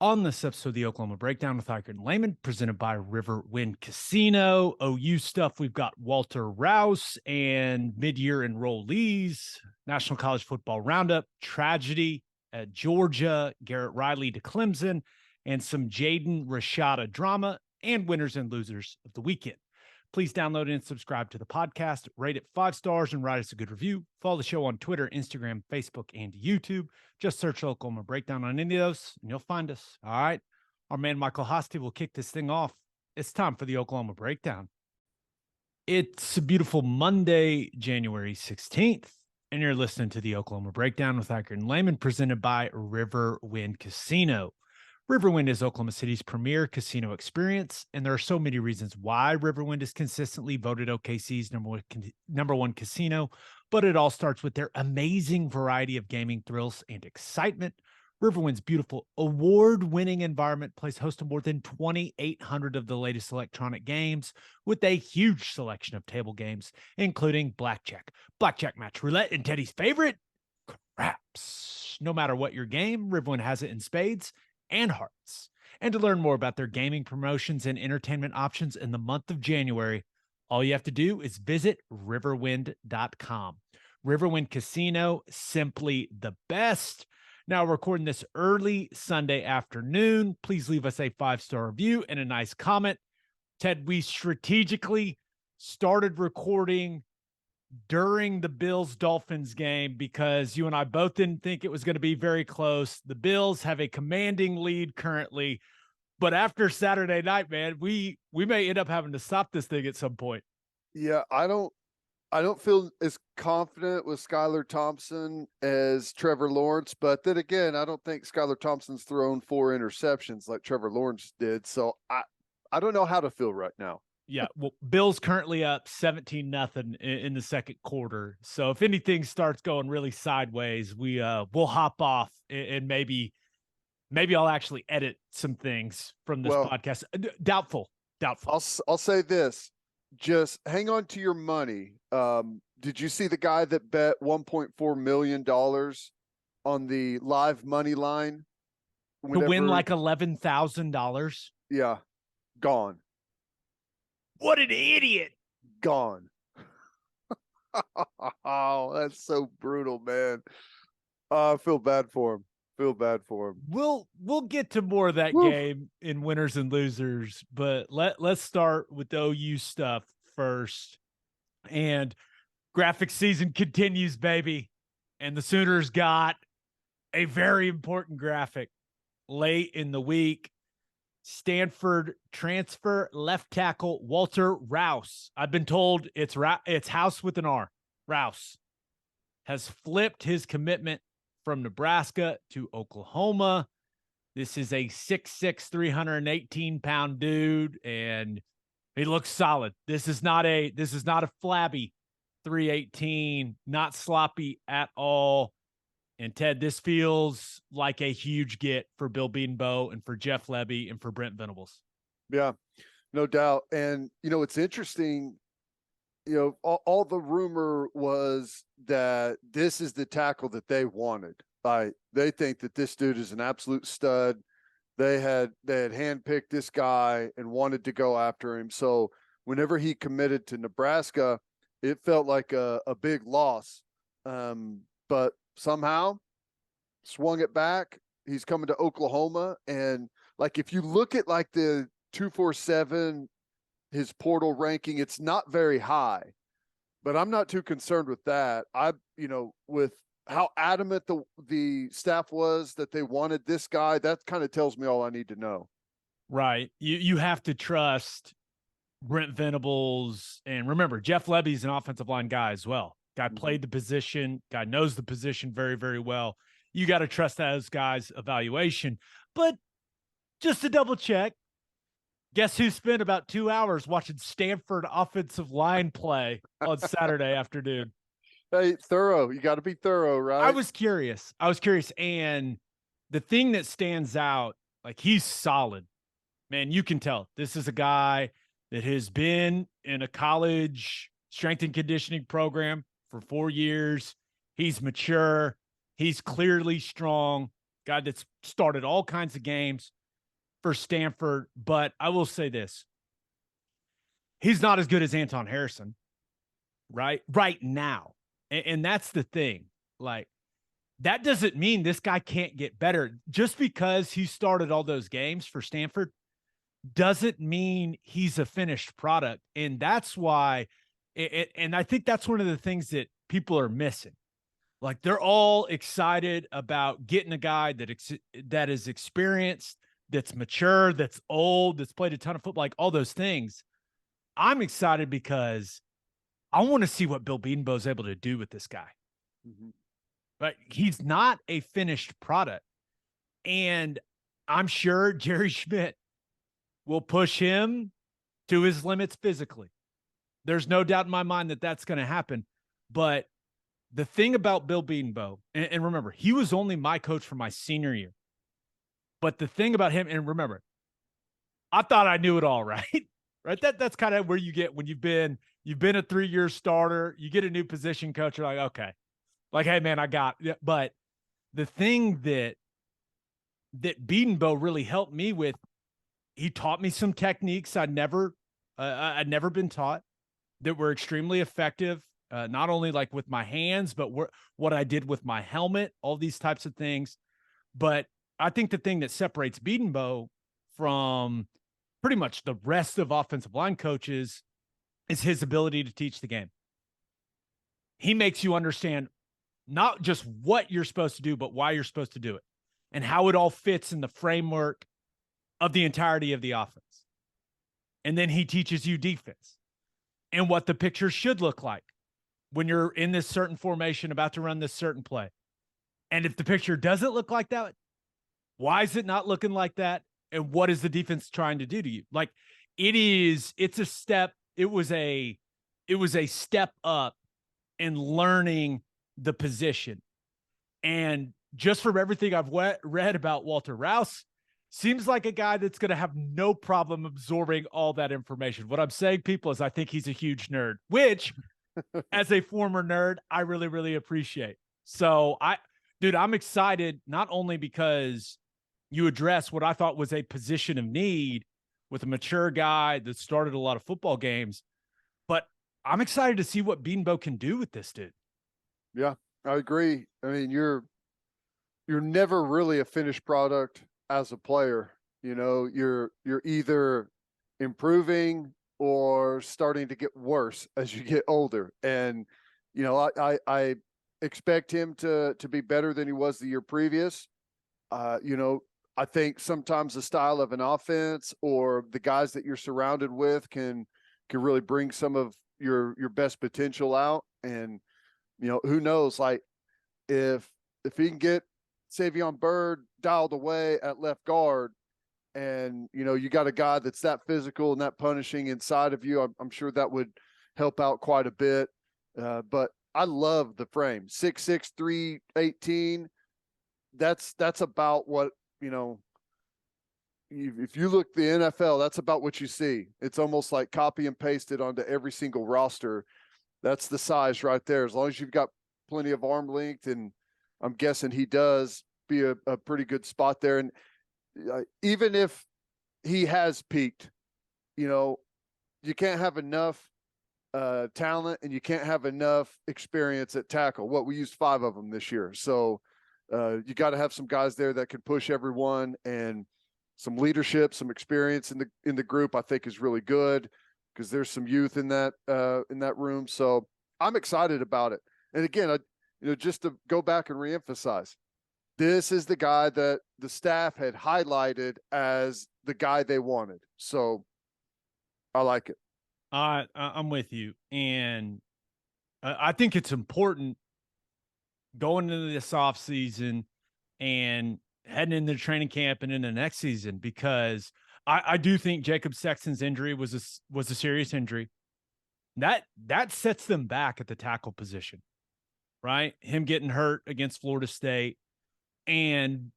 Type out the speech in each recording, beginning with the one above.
On this episode of the Oklahoma Breakdown with Ikard and Lehman, presented by Riverwind Casino. OU stuff, we've got Walter Rouse and mid-year enrollees, National College Football Roundup, tragedy at Georgia, Garrett Riley to Clemson, and some Jaden Rashada drama, and winners and losers of the weekend. Please download and subscribe to the podcast, rate it 5 stars, and write us a good review. Follow the show on Twitter, Instagram, Facebook, and YouTube. Just search Oklahoma Breakdown on any of those, and you'll find us. All right. Our man Michael Hosty will kick this thing off. It's time for the Oklahoma Breakdown. It's a beautiful Monday, January 16th, and you're listening to the Oklahoma Breakdown with Ikard and Lehman, presented by Riverwind Casino. Riverwind is Oklahoma City's premier casino experience, and there are so many reasons why Riverwind is consistently voted OKC's number one casino, but it all starts with their amazing variety of gaming thrills and excitement. Riverwind's beautiful award-winning environment plays host to more than 2,800 of the latest electronic games with a huge selection of table games, including blackjack match roulette, and Teddy's favorite, craps. No matter what your game, Riverwind has it in spades and hearts. And to learn more about their gaming promotions and entertainment options in the month of January, all you have to do is visit riverwind.com. Riverwind Casino, simply the best. Now, recording this early Sunday afternoon. Please leave us a 5-star review and a nice comment. Ted, we strategically started recording during the Bills-Dolphins game because you and I both didn't think it was going to be very close. The Bills have a commanding lead currently, but after Saturday night, man, we may end up having to stop this thing at some point. Yeah, I don't feel as confident with Skylar Thompson as Trevor Lawrence, but then again, I don't think Skylar Thompson's thrown 4 interceptions like Trevor Lawrence did. So I don't know how to feel right now. Yeah, well, Bills currently up 17-0 in the second quarter. So if anything starts going really sideways, we'll hop off and maybe I'll actually edit some things from this podcast. Doubtful. I'll say this: just hang on to your money. Did you see the guy that bet $1.4 million on the live money line to win like $11,000? Yeah, gone. What an idiot. Gone. Oh, that's so brutal, man. I feel bad for him. We'll get to more of that game in winners and losers, but let's start with the OU stuff first. And graphic season continues, baby. And the Sooners got a very important graphic late in the week. Stanford transfer left tackle Walter Rouse. I've been told it's House with an R. Rouse has flipped his commitment from Nebraska to Oklahoma. This is a 6'6", 318-pound dude, and he looks solid. This is not a flabby 318, not sloppy at all. And Ted, this feels like a huge get for Bill Bedenbaugh and for Jeff Lebby and for Brent Venables. Yeah, no doubt. And, it's interesting, all the rumor was that this is the tackle that they wanted. They think that this dude is an absolute stud. They had handpicked this guy and wanted to go after him. So whenever he committed to Nebraska, it felt like a big loss. But somehow swung it back. He's coming to Oklahoma. And if you look at the 247, his portal ranking, it's not very high, but I'm not too concerned with that. With how adamant the staff was that they wanted this guy, that kind of tells me all I need to know. Right. You have to trust Brent Venables. And remember, Jeff Lebby's an offensive line guy as well. Guy played the position. Guy knows the position very, very well. You got to trust those guys' evaluation. But just to double check, guess who spent about 2 hours watching Stanford offensive line play on Saturday afternoon? Hey, thorough. You got to be thorough, right? I was curious. And the thing that stands out, he's solid. Man, you can tell this is a guy that has been in a college strength and conditioning program for 4 years. He's mature. He's clearly strong. guy that's started all kinds of games for Stanford. But I will say this. He's not as good as Anton Harrison, right now. And that's the thing. Like, that doesn't mean this guy can't get better. Just because he started all those games for Stanford doesn't mean he's a finished product. And that's why, and I think that's one of the things that people are missing. Like, they're all excited about getting a guy that is experienced, that's mature, that's old, that's played a ton of football, like all those things. I'm excited because I want to see what Bill Bedenbaugh is able to do with this guy. Mm-hmm. But he's not a finished product. And I'm sure Jerry Schmidt will push him to his limits physically. There's no doubt in my mind that that's going to happen. But the thing about Bill Bedenbaugh, and remember, he was only my coach for my senior year. But the thing about him, and remember, I thought I knew it all, right? Right? That's kind of where you get when you've been a 3-year starter, you get a new position coach, you're like, okay. Like, hey, man, I got it. But the thing that Bedenbaugh really helped me with, he taught me some techniques I'd never been taught that were extremely effective, not only like with my hands, but what I did with my helmet, all these types of things. But I think the thing that separates Bedenbaugh from pretty much the rest of offensive line coaches is his ability to teach the game. He makes you understand not just what you're supposed to do, but why you're supposed to do it and how it all fits in the framework of the entirety of the offense. And then he teaches you defense and what the picture should look like when you're in this certain formation about to run this certain play. And if the picture doesn't look like that, why is it not looking like that? And what is the defense trying to do to you? Like, it's a step. It was a step up in learning the position. And just from everything I've read about Walter Rouse, seems like a guy that's going to have no problem absorbing all that information. What I'm saying, people, is I think he's a huge nerd, which as a former nerd, I really, really appreciate. So I'm excited not only because you address what I thought was a position of need with a mature guy that started a lot of football games, but I'm excited to see what Bedenbaugh can do with this dude. Yeah, I agree. I mean, you're never really a finished product as a player. You know, you're either improving or starting to get worse as you get older. And, you know, I expect him to be better than he was the year previous. You know, I think sometimes the style of an offense or the guys that you're surrounded with can really bring some of your best potential out. And, you know, who knows, like if he can get Savion Byrd dialed away at left guard and, you know, you got a guy that's that physical and that punishing inside of you, I'm sure that would help out quite a bit. But I love the frame 6'6", 318. That's about what, you know, if you look the NFL, that's about what you see. It's almost like copy and pasted onto every single roster. That's the size right there. As long as you've got plenty of arm length, and I'm guessing he does, be a pretty good spot there. And even if he has peaked, you know, you can't have enough talent and you can't have enough experience at tackle. We used 5 of them this year. So you got to have some guys there that can push everyone, and some leadership, some experience in the group, I think is really good because there's some youth in that room. So I'm excited about it. And again, just to go back and reemphasize, this is the guy that the staff had highlighted as the guy they wanted. So I like it. I'm with you. And I think it's important going into this off season and heading into training camp and into next season, because I do think Jacob Sexton's injury was a serious injury. That sets them back at the tackle position, right? Him getting hurt against Florida State. And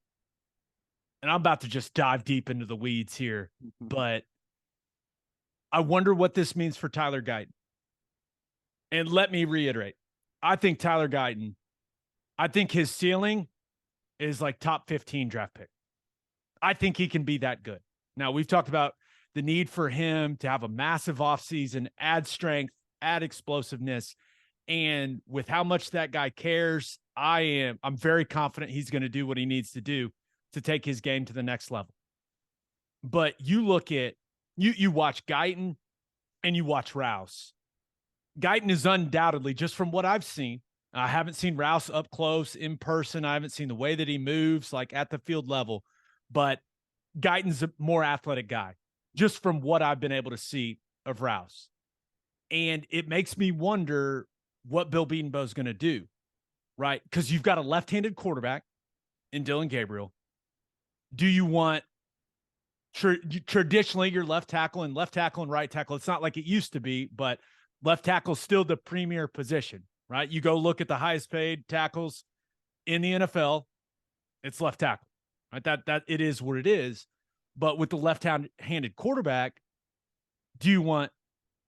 I'm about to just dive deep into the weeds here, but I wonder what this means for Tyler Guyton. And let me reiterate, I think Tyler Guyton, I think his ceiling is like top 15 draft pick. I think he can be that good. Now, we've talked about the need for him to have a massive offseason, add strength, add explosiveness. And with how much that guy cares, I'm very confident he's going to do what he needs to do to take his game to the next level. But you look at, you watch Guyton and you watch Rouse. Guyton is undoubtedly, just from what I've seen, I haven't seen Rouse up close in person. I haven't seen the way that he moves like at the field level, but Guyton's a more athletic guy just from what I've been able to see of Rouse. And it makes me wonder what Bill Bedenbaugh is going to do, right? Because you've got a left-handed quarterback in Dillon Gabriel. Do you want traditionally your left tackle and right tackle? It's not like it used to be, but left tackle is still the premier position, right? You go look at the highest paid tackles in the NFL, it's left tackle, right? That it is what it is. But with the left-handed quarterback, do you want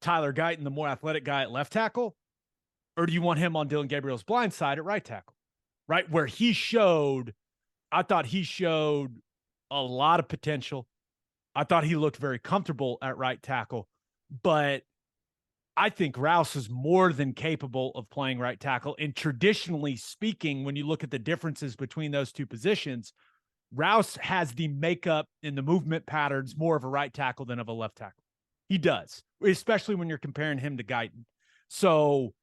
Tyler Guyton, the more athletic guy, at left tackle? Or do you want him on Dillon Gabriel's blind side at right tackle, right? Where I thought he showed a lot of potential. I thought he looked very comfortable at right tackle, but I think Rouse is more than capable of playing right tackle. And traditionally speaking, when you look at the differences between those two positions, Rouse has the makeup and the movement patterns more of a right tackle than of a left tackle. He does, especially when you're comparing him to Guyton. So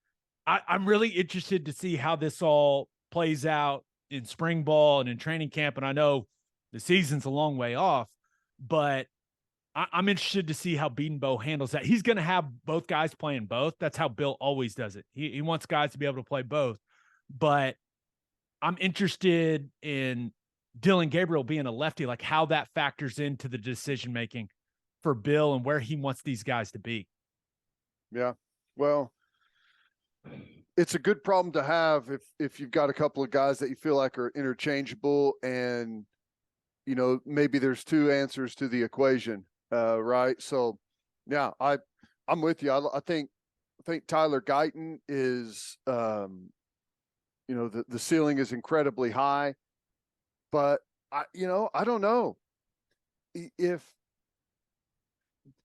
I'm really interested to see how this all plays out in spring ball and in training camp. And I know the season's a long way off, but I'm interested to see how Bedenbaugh handles that. He's going to have both guys playing both. That's how Bill always does it. He wants guys to be able to play both. But I'm interested in Dillon Gabriel being a lefty, like how that factors into the decision-making for Bill and where he wants these guys to be. Yeah. Well, it's a good problem to have if you've got a couple of guys that you feel like are interchangeable and, you know, maybe there's two answers to the equation, right? So, yeah, I'm with you. I think Tyler Guyton is, you know, the ceiling is incredibly high, but I don't know if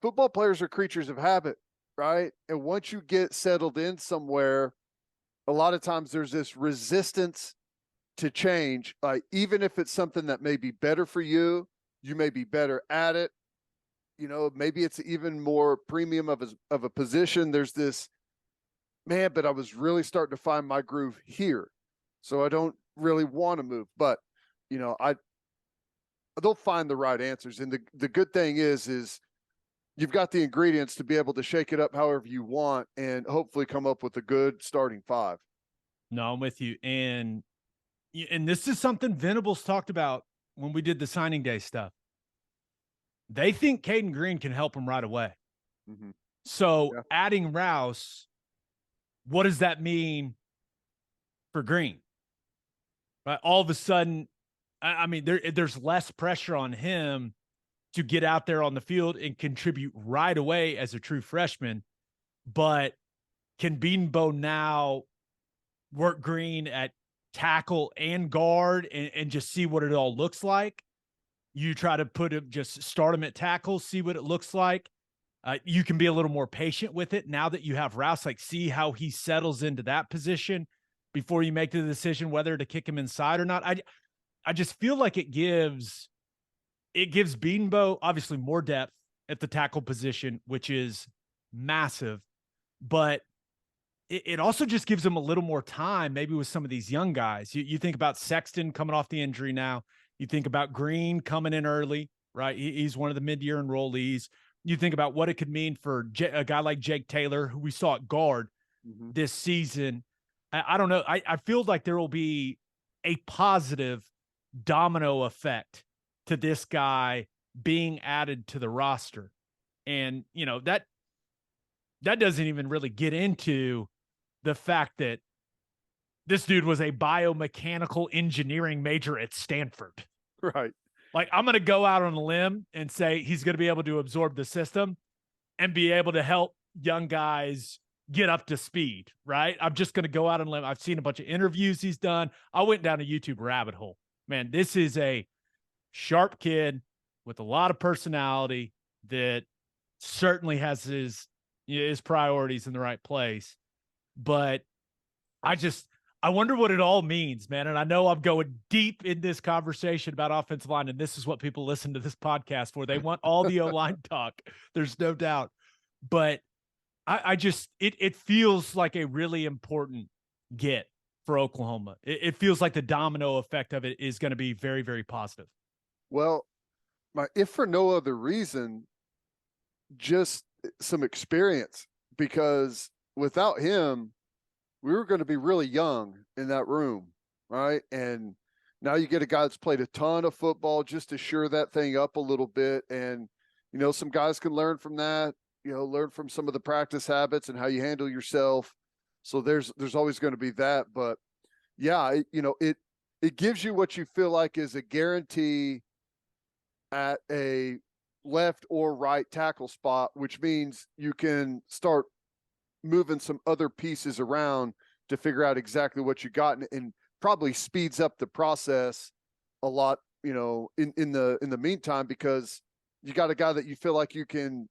football players are creatures of habit, right? And once you get settled in somewhere, a lot of times there's this resistance to change. Like, even if it's something that may be better for you, you may be better at it. You know, maybe it's even more premium of a position. There's this, man, but I was really starting to find my groove here, so I don't really want to move. But, you know, they'll find the right answers. And the good thing is you've got the ingredients to be able to shake it up however you want and hopefully come up with a good starting five. No, I'm with you. And this is something Venables talked about when we did the signing day stuff. They think Caden Green can help him right away. Mm-hmm. So adding Rouse, what does that mean for Green? Right? All of a sudden, I mean, there's less pressure on him to get out there on the field and contribute right away as a true freshman. But can Bedenbaugh now work Green at tackle and guard and just see what it all looks like? You try to just start him at tackle, see what it looks like. You can be a little more patient with it now that you have Rouse, like see how he settles into that position before you make the decision whether to kick him inside or not. I just feel like it gives Bedenbaugh obviously more depth at the tackle position, which is massive, but it also just gives him a little more time, maybe with some of these young guys. You think about Sexton coming off the injury now. You think about Green coming in early, right? He's one of the mid-year enrollees. You think about what it could mean for a guy like Jake Taylor, who we saw at guard this season. I don't know. I feel like there will be a positive domino effect to this guy being added to the roster. And, you know, that doesn't even really get into the fact that this dude was a biomechanical engineering major at Stanford. Right. Like, I'm going to go out on a limb and say he's going to be able to absorb the system and be able to help young guys get up to speed, right? I'm just going to go out on a limb. I've seen a bunch of interviews he's done. I went down a YouTube rabbit hole man, this is a sharp kid with a lot of personality that certainly has his priorities in the right place. But I wonder what it all means, man. And I know I'm going deep in this conversation about offensive line, and this is what people listen to this podcast for. They want all the O-line talk. There's no doubt. But it feels like a really important get for Oklahoma. It feels like the domino effect of it is going to be very, very positive. Well, if for no other reason, just some experience, because without him, we were going to be really young in that room, right? And now you get a guy that's played a ton of football just to shore that thing up a little bit. And, some guys can learn from that, learn from some of the practice habits and how you handle yourself. So there's always going to be that. But yeah, it gives you what you feel like is a guarantee at a left or right tackle spot, which means you can start moving some other pieces around to figure out exactly what you got, and probably speeds up the process a lot, in the meantime, because you got a guy that you feel like you can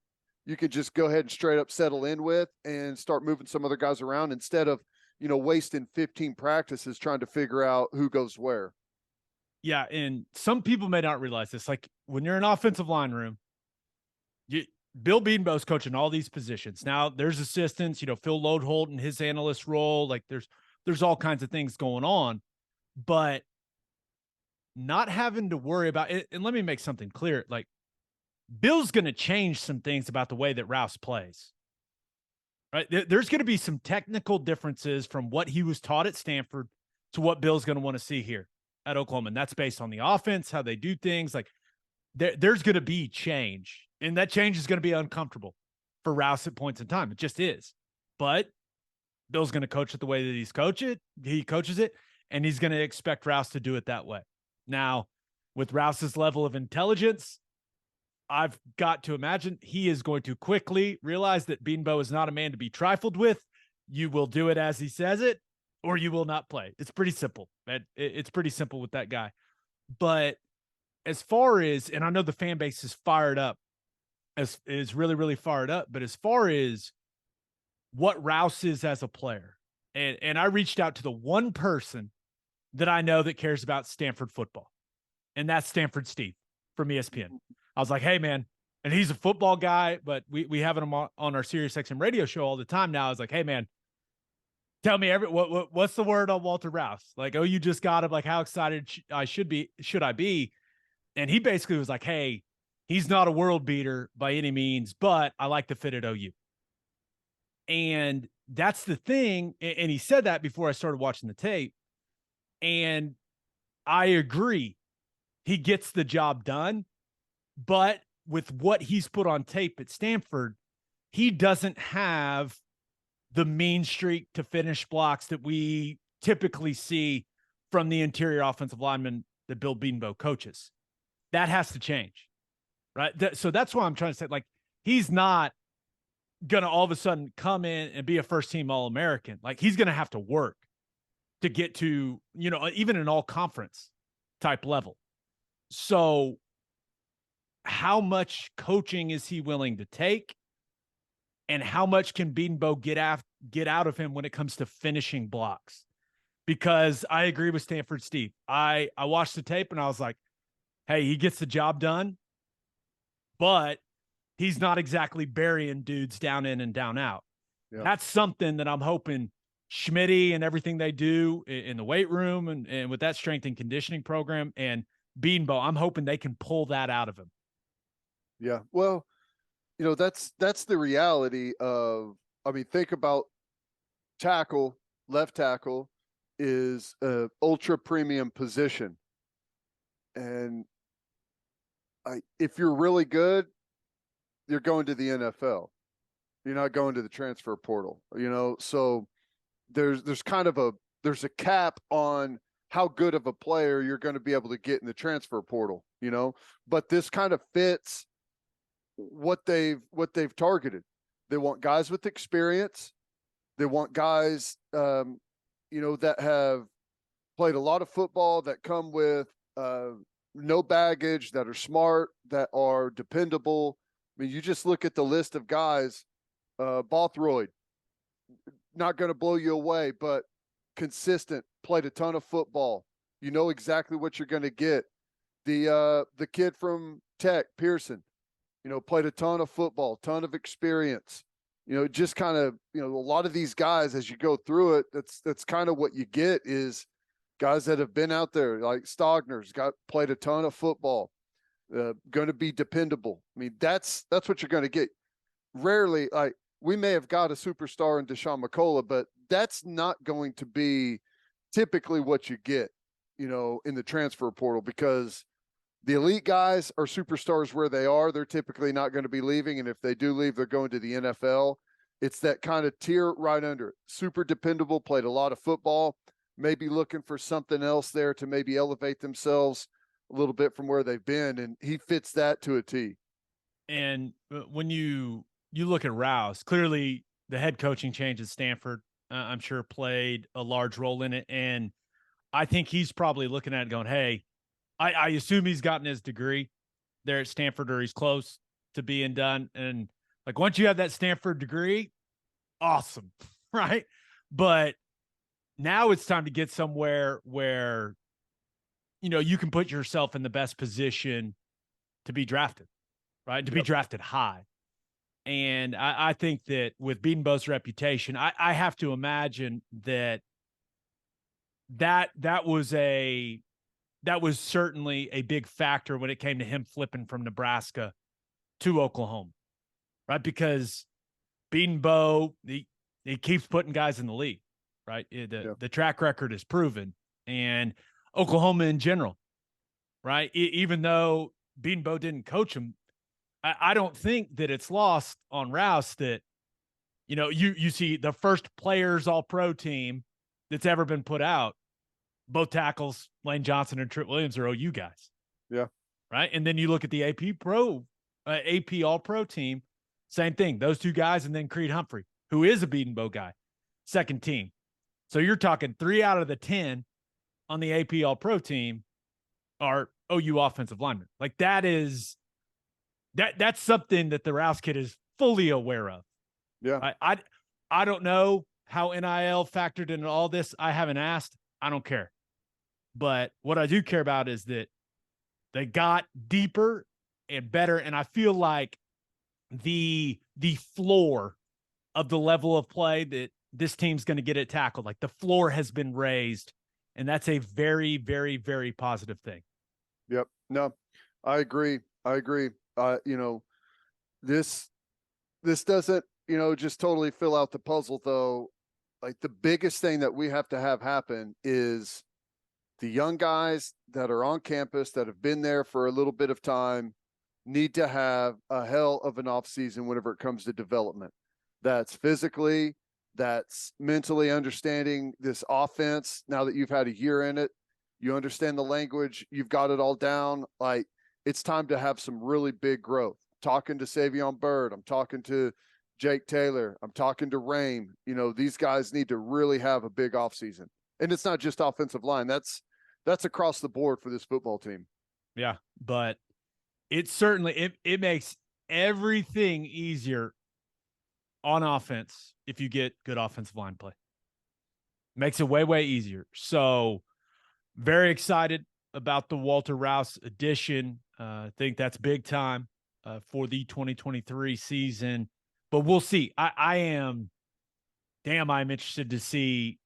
just go ahead and straight up settle in with and start moving some other guys around instead of, wasting 15 practices trying to figure out who goes where. Yeah, and some people may not realize this. Like when you're in offensive line room, Bill Bedenbaugh's coaching all these positions. Now there's assistants, Phil Lodeholt in his analyst role. Like there's all kinds of things going on, but not having to worry about it. And let me make something clear. Like Bill's going to change some things about the way that Rouse plays, right? There's going to be some technical differences from what he was taught at Stanford to what Bill's going to want to see here at Oklahoma. And that's based on the offense, how they do things. Like there's going to be change, and that change is going to be uncomfortable for Rouse at points in time. It just is. But Bill's going to coach it the way that he coaches it, and he's going to expect Rouse to do it that way. Now, with Rouse's level of intelligence, I've got to imagine he is going to quickly realize that Bedenbaugh is not a man to be trifled with. You will do it as he says it, or you will not play. It's pretty simple. It's pretty simple with that guy. But as far as, and I know the fan base is fired up, is really, really fired up, but as far as what Rouse is as a player, and I reached out to the one person that I know that cares about Stanford football, and that's Stanford Steve from ESPN. I was like, hey, man, and he's a football guy, but we have him on our SiriusXM radio show all the time now. I was like, hey, man, tell me what's the word on Walter Rouse? Like, oh, you just got him. Like, how excited should I be? And he basically was like, hey, he's not a world beater by any means, but I like the fit at OU. And that's the thing. And he said that before I started watching the tape. And I agree. He gets the job done. But with what he's put on tape at Stanford, he doesn't have the mean streak to finish blocks that we typically see from the interior offensive lineman that Bill Bedenbaugh coaches. That has to change, right? So that's why I'm trying to say, like, he's not going to all of a sudden come in and be a first-team All-American. Like, he's going to have to work to get to, even an all-conference type level. So how much coaching is he willing to take, and how much can Bedenbaugh get out of him when it comes to finishing blocks? Because I agree with Stanford Steve. I watched the tape and I was like, hey, he gets the job done, but he's not exactly burying dudes down in and down out. Yep. That's something that I'm hoping Schmitty and everything they do in the weight room and with that strength and conditioning program and Bedenbaugh, I'm hoping they can pull that out of him. Yeah. Well, that's the reality of, think about tackle, left tackle is a ultra premium position. And if you're really good, you're going to the NFL. You're not going to the transfer portal, so there's kind of there's a cap on how good of a player you're going to be able to get in the transfer portal, but this kind of fits what they've targeted. They want guys with experience. They want guys, that have played a lot of football, that come with no baggage, that are smart, that are dependable. I mean, you just look at the list of guys. Bothroyd, not going to blow you away, but consistent, played a ton of football. You know exactly what you're going to get. The kid from Tech, Pearson, played a ton of football, ton of experience. Just kind of, a lot of these guys, as you go through it, that's kind of what you get is guys that have been out there, like Stogner's played a ton of football, going to be dependable. I mean, that's what you're going to get. Rarely, like, we may have got a superstar in Deshaun McCullough, but that's not going to be typically what you get, in the transfer portal, because the elite guys are superstars where they are. They're typically not going to be leaving. And if they do leave, they're going to the NFL. It's that kind of tier right under it. Super dependable, played a lot of football, maybe looking for something else there to maybe elevate themselves a little bit from where they've been. And he fits that to a T. And when you look at Rouse, clearly the head coaching change at Stanford, I'm sure played a large role in it. And I think he's probably looking at it going, hey, I assume he's gotten his degree there at Stanford, or he's close to being done. And like, once you have that Stanford degree, awesome, right? But now it's time to get somewhere where, you can put yourself in the best position to be drafted, right? To be drafted high. And I think that with Bedenbaugh's reputation, I have to imagine that was certainly a big factor when it came to him flipping from Nebraska to Oklahoma, right? Because Bedenbaugh, he keeps putting guys in the league, right? The track record is proven, and Oklahoma in general, right? Even though Bedenbaugh didn't coach him, I don't think that it's lost on Rouse that, you see the first players all-pro team that's ever been put out, both tackles, Lane Johnson and Trent Williams, are OU guys. Yeah. Right. And then you look at the AP all-pro team, same thing. Those two guys, and then Creed Humphrey, who is a Bedenbaugh guy, second team. So you're talking 3 out of the 10 on the AP all-pro team are OU offensive linemen. Like, that's something that the Rouse kid is fully aware of. Yeah. I don't know how NIL factored into all this. I haven't asked. I don't care. But what I do care about is that they got deeper and better. And I feel like the floor of the level of play that this team's going to get it tackled, like the floor has been raised. And that's a very, very, very positive thing. Yep. No, I agree. This doesn't, just totally fill out the puzzle, though. Like, the biggest thing that we have to have happen is the young guys that are on campus that have been there for a little bit of time need to have a hell of an off season whenever it comes to development. That's physically, that's mentally understanding this offense. Now that you've had a year in it, you understand the language, you've got it all down. Like, it's time to have some really big growth. Talking to Savion Byrd, I'm talking to Jake Taylor, I'm talking to Rame. These guys need to really have a big offseason. And it's not just offensive line. That's across the board for this football team. Yeah, but it certainly it makes everything easier on offense if you get good offensive line play. Makes it way, way easier. So very excited about the Walter Rouse addition. I think that's big time for the 2023 season. But we'll see. I'm interested to see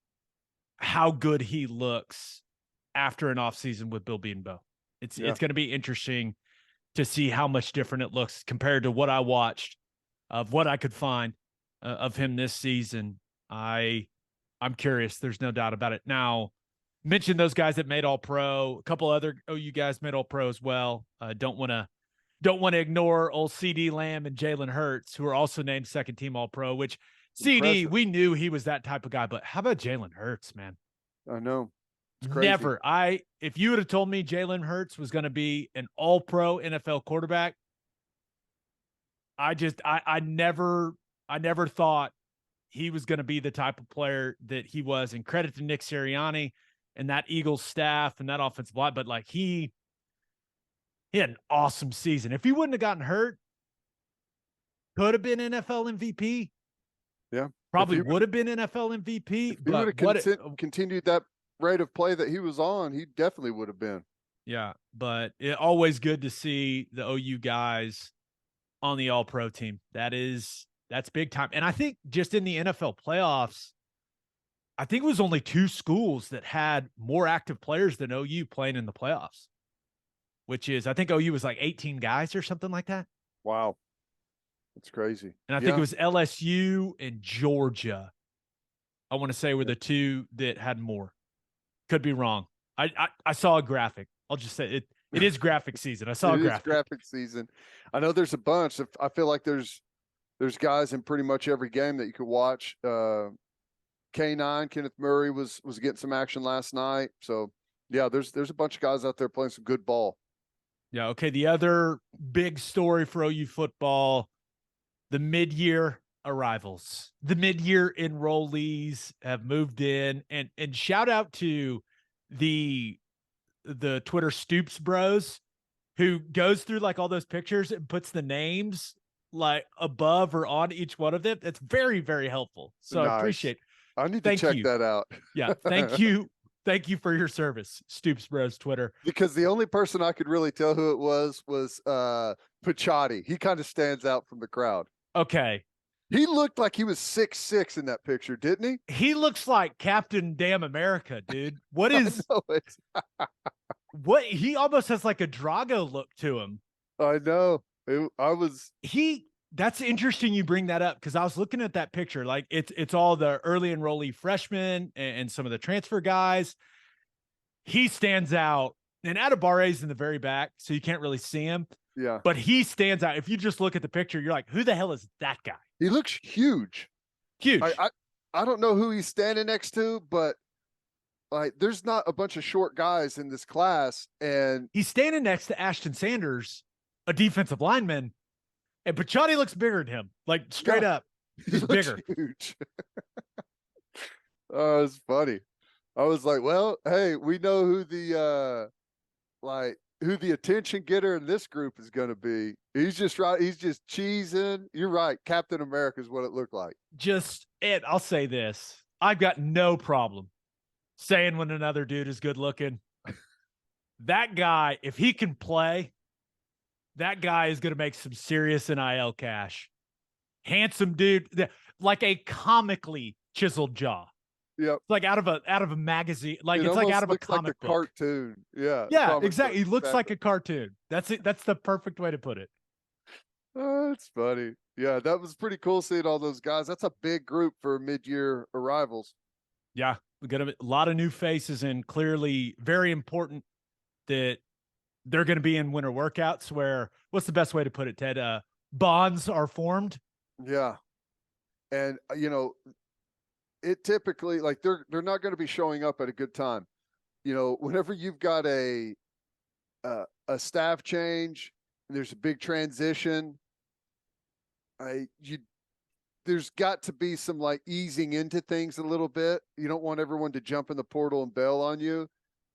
how good he looks after an offseason with Bill Bedenbaugh. It's going to be interesting to see how much different it looks compared to what I watched of what I could find of him this season. I'm curious. There's no doubt about it. Now, mention those guys that made All-Pro. A couple other OU guys made All-Pro as well. Don't want to ignore old CD Lamb and Jalen Hurts, who are also named second team All-Pro, which CD, we knew he was that type of guy, but how about Jalen Hurts, man? I know. It's crazy. Never. If you would have told me Jalen Hurts was going to be an All-Pro NFL quarterback, I never thought he was going to be the type of player that he was. And credit to Nick Sirianni. and that Eagles staff and that offensive line, but like he had an awesome season. If he wouldn't have gotten hurt, could have been NFL MVP. Yeah. Probably would have been NFL MVP. If he would have continued that rate of play that he was on, he definitely would have been. Yeah, but it always good to see the OU guys on the All-Pro team. That's big time. And I think just in the NFL playoffs, I think it was only 2 schools that had more active players than OU playing in the playoffs, which is, I think OU was like 18 guys or something like that. Wow. That's crazy. And I think it was LSU and Georgia, I want to say, were the 2 that had more. Could be wrong. I saw a graphic. I'll just say it is graphic season. I saw a graphic. It is graphic season. I know there's a bunch. I feel like there's guys in pretty much every game that you could watch. K9, Kenneth Murray was getting some action last night. So yeah, there's a bunch of guys out there playing some good ball. Yeah. Okay. The other big story for OU football, the mid-year arrivals, the mid-year enrollees have moved in, and shout out to the Twitter Stoops bros who goes through like all those pictures and puts the names like above or on each one of them. That's very, very helpful. So nice. I appreciate. I need to check that out. Yeah. Thank you. Thank you for your service, Stoops Bros Twitter. Because the only person I could really tell who it was Pachotti. He kind of stands out from the crowd. Okay. He looked like he was 6'6" in that picture, didn't he? He looks like Captain Damn America, dude. What is what? He almost has like a Drago look to him. I know. That's interesting you bring that up, because I was looking at that picture. Like it's all the early enrollee freshmen and some of the transfer guys. He stands out, and Adebawore is in the very back, so you can't really see him. Yeah. But he stands out. If you just look at the picture, you're like, who the hell is that guy? He looks huge. Huge. I don't know who he's standing next to, but like there's not a bunch of short guys in this class, and he's standing next to Ashton Sanders, a defensive lineman, and Pachotti looks bigger than him. Like straight up. He's bigger. Huge. Oh, it's funny. I was like, well, hey, we know who the attention getter in this group is going to be. He's just right. He's just cheesing. You're right. Captain America is what it looked like. And I'll say this. I've got no problem saying when another dude is good looking. That guy, if he can play, that guy is going to make some serious NIL cash. Handsome dude, like a comically chiseled jaw. Yep. Like out of a magazine. Like it's like out of a comic book. Cartoon. Yeah. Yeah, exactly. He looks like a cartoon. That's it. That's the perfect way to put it. Oh, it's funny. Yeah, that was pretty cool seeing all those guys. That's a big group for mid-year arrivals. Yeah, we got a lot of new faces, and clearly very important that they're going to be in winter workouts where, what's the best way to put it, Ted? Bonds are formed. Yeah. And, it typically, like, they're not going to be showing up at a good time. Whenever you've got a staff change, there's a big transition, there's got to be some like easing into things a little bit. You don't want everyone to jump in the portal and bail on you.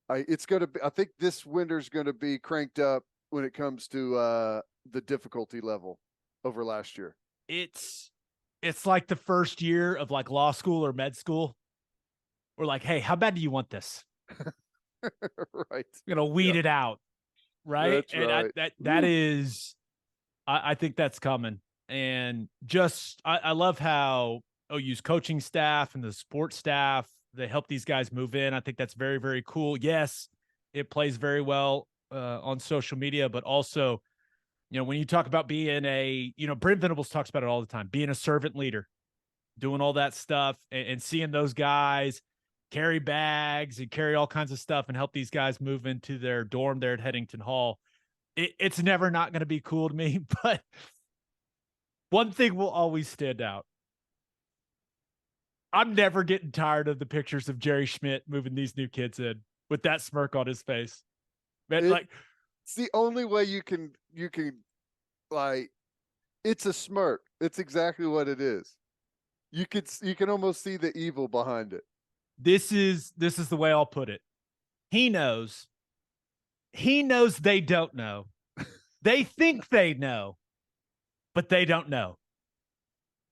I think this winter's going to be cranked up when it comes to the difficulty level over last year. It's like the first year of like law school or med school. We're like, hey, how bad do you want this? Right. We're going to weed it out. Right. That's right. That is, I think that's coming. And I love how OU's coaching staff and the support staff, they help these guys move in. I think that's very, very cool. Yes, it plays very well on social media, but also, when you talk about being Brent Venables talks about it all the time, being a servant leader, doing all that stuff and seeing those guys carry bags and carry all kinds of stuff and help these guys move into their dorm there at Headington Hall. It's never not going to be cool to me, but one thing will always stand out. I'm never getting tired of the pictures of Jerry Schmidt moving these new kids in with that smirk on his face. Man, it's the only way you can like, it's a smirk. It's exactly what it is. You can almost see the evil behind it. This is the way I'll put it. He knows. He knows they don't know. They think they know, but they don't know.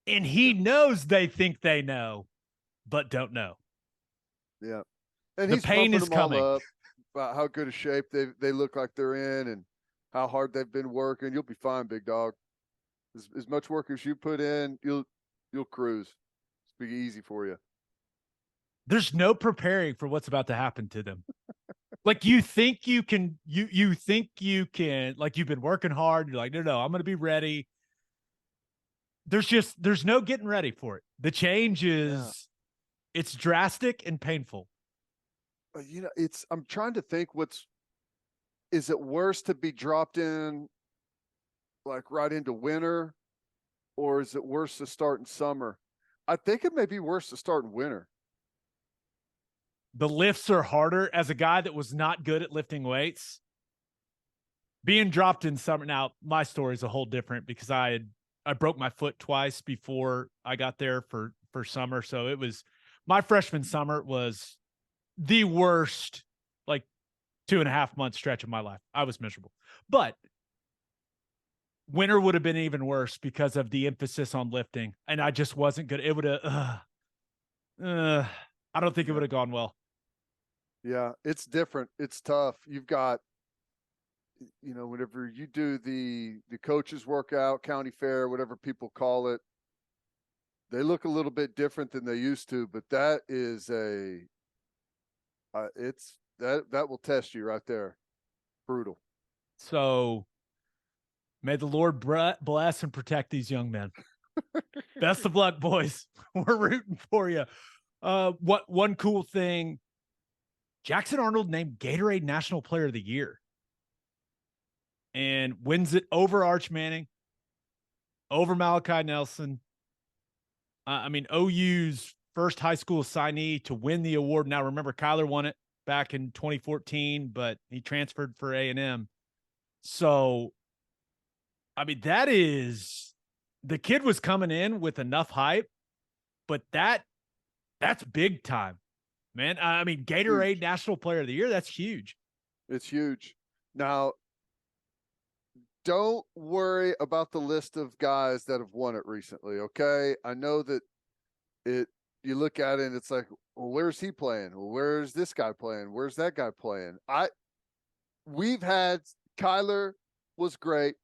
And he knows they think they know, but don't know. Yeah. And The he's pain pumping is them all coming. up about how good a shape they look like they're in and how hard they've been working. You'll be fine, big dog. As much work as you put in, you'll cruise. It's be easy for you. There's no preparing for what's about to happen to them. Like you think you can, you think you can, like you've been working hard. You're like, no, I'm going to be ready. There's no getting ready for it. The change is, it's drastic and painful. I'm trying to think is it worse to be dropped in like right into winter, or is it worse to start in summer? I think it may be worse to start in winter. The lifts are harder. As a guy that was not good at lifting weights, being dropped in summer. Now, my story is a whole different because I broke my foot twice before I got there for summer. So it was my freshman summer was the worst, like 2.5 month stretch of my life. I was miserable, but winter would have been even worse because of the emphasis on lifting. And I just wasn't good. It would have, I don't think it would have gone well. Yeah, it's different. It's tough. You've got, whenever you do the coaches workout, county fair, whatever people call it, they look a little bit different than they used to, but that is that will test you right there. Brutal. So may the Lord bless and protect these young men. Best of luck, boys. We're rooting for you. One cool thing, Jackson Arnold named Gatorade National Player of the Year and wins it over Arch Manning, over Malachi Nelson. OU's first high school assignee to win the award. Now, remember, Kyler won it back in 2014, but he transferred for A&M. So, that is, the kid was coming in with enough hype, but that's big time, man. Gatorade Huge. National Player of the Year, that's huge. It's huge. Now, don't worry about the list of guys that have won it recently, okay? I know that you look at it and it's like, well, where's he playing? Well, where's this guy playing? Where's that guy playing? We've had Kyler was great.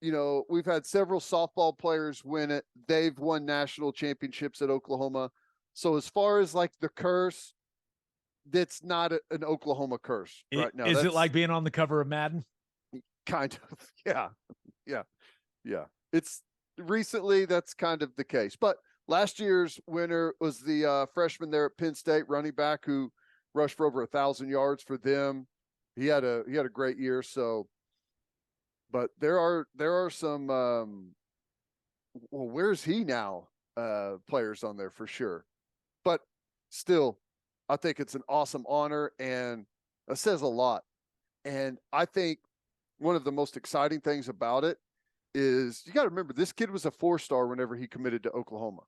We've had several softball players win it. They've won national championships at Oklahoma. So as far as like the curse, that's not an Oklahoma curse right now. Is it like being on the cover of Madden? Kind of. Yeah. It's recently that's kind of the case. But last year's winner was the freshman there at Penn State, running back who rushed for over 1,000 yards for them. He had a great year. So, but there are some. Well, where's he now? Players on there for sure. But still, I think it's an awesome honor and it says a lot. And I think one of the most exciting things about it is you got to remember this kid was a 4-star whenever he committed to Oklahoma.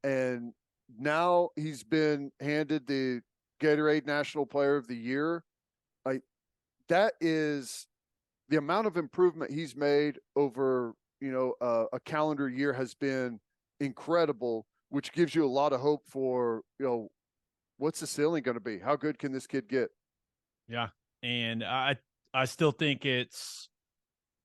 And now he's been handed the Gatorade National Player of the Year. Like that is the amount of improvement he's made over, a calendar year has been incredible, which gives you a lot of hope for, what's the ceiling going to be? How good can this kid get? Yeah. And I still think it's,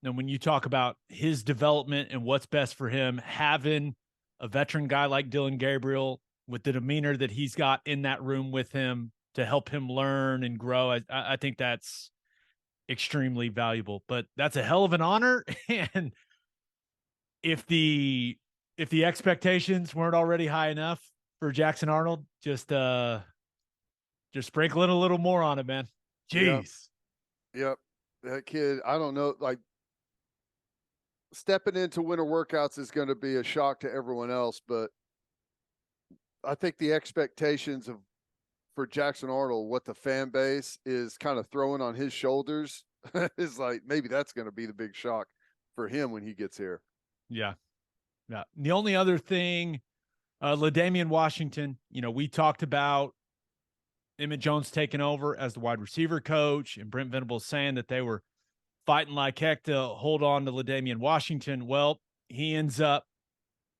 when you talk about his development and what's best for him, having a veteran guy like Dylan Gabriel with the demeanor that he's got in that room with him to help him learn and grow, I think that's extremely valuable. But that's a hell of an honor. And if the expectations weren't already high enough for Jackson Arnold, just sprinkling a little more on it, man. Jeez. Yep. That kid, I don't know, like stepping into winter workouts is going to be a shock to everyone else, but I think the expectations for Jackson Arnold, what the fan base is kind of throwing on his shoulders is like, maybe that's going to be the big shock for him when he gets here. Yeah. Yeah. The only other thing, LaDamian Washington, we talked about Emmett Jones taking over as the wide receiver coach, and Brent Venables saying that they were fighting like heck to hold on to LaDainian Washington. Well, he ends up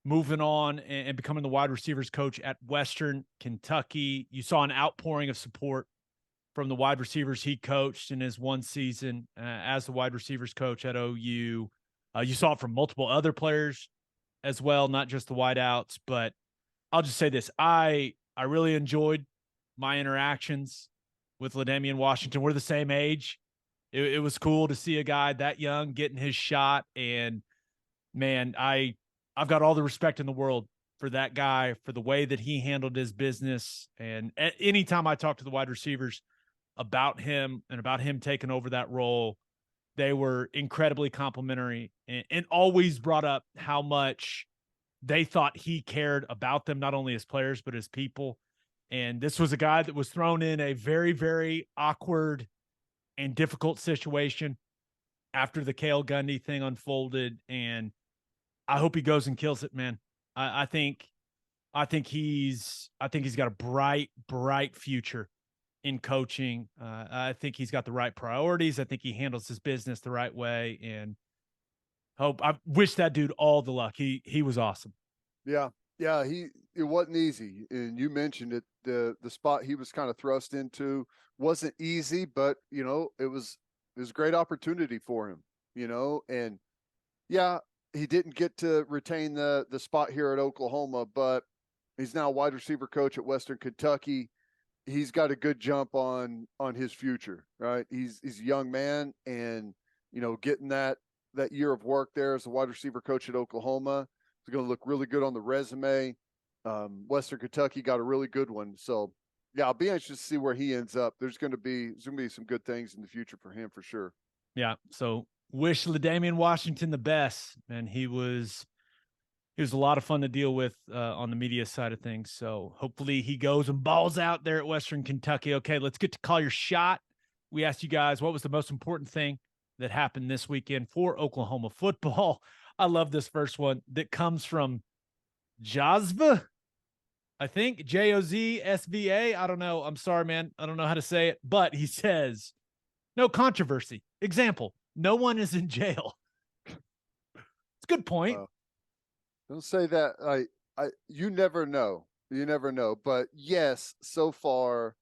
moving on and becoming the wide receivers coach at Western Kentucky. You saw an outpouring of support from the wide receivers he coached in his one season as the wide receivers coach at OU. You saw it from multiple other players as well, not just the wideouts. But I'll just say this. I really enjoyed my interactions with LaDainian Washington. We're the same age. It was cool to see a guy that young getting his shot. And, man, I've got all the respect in the world for that guy, for the way that he handled his business. And anytime I talk to the wide receivers about him and about him taking over that role, they were incredibly complimentary and always brought up how much they thought he cared about them, not only as players, but as people. And this was a guy that was thrown in a very, very awkward and difficult situation after the Cale Gundy thing unfolded. And I hope he goes and kills it, man. I think he's got a bright future in coaching. I think he's got the right priorities. I think he handles his business the right way, and I wish that dude all the luck. He was awesome. Yeah. It wasn't easy. And you mentioned it, the spot he was kind of thrust into wasn't easy, but it was a great opportunity for him, and yeah, he didn't get to retain the spot here at Oklahoma, but he's now wide receiver coach at Western Kentucky. He's got a good jump on his future, right? He's a young man, and getting that year of work there as a wide receiver coach at Oklahoma is going to look really good on the resume. Western Kentucky got a really good one, so yeah, I'll be anxious to see where he ends up. There's going to be some good things in the future for him for sure. Yeah, so wish LaDainian Washington the best, and he was a lot of fun to deal with on the media side of things. So hopefully he goes and balls out there at Western Kentucky. Okay, let's get to call your shot. We asked you guys what was the most important thing that happened this weekend for Oklahoma football. I love this first one that comes from Jazva, I think, Jozsva. I don't know. I'm sorry, man. I don't know how to say it, but he says, no controversy. Example, no one is in jail. It's a good point. Don't say that. You never know. You never know. But yes, so far,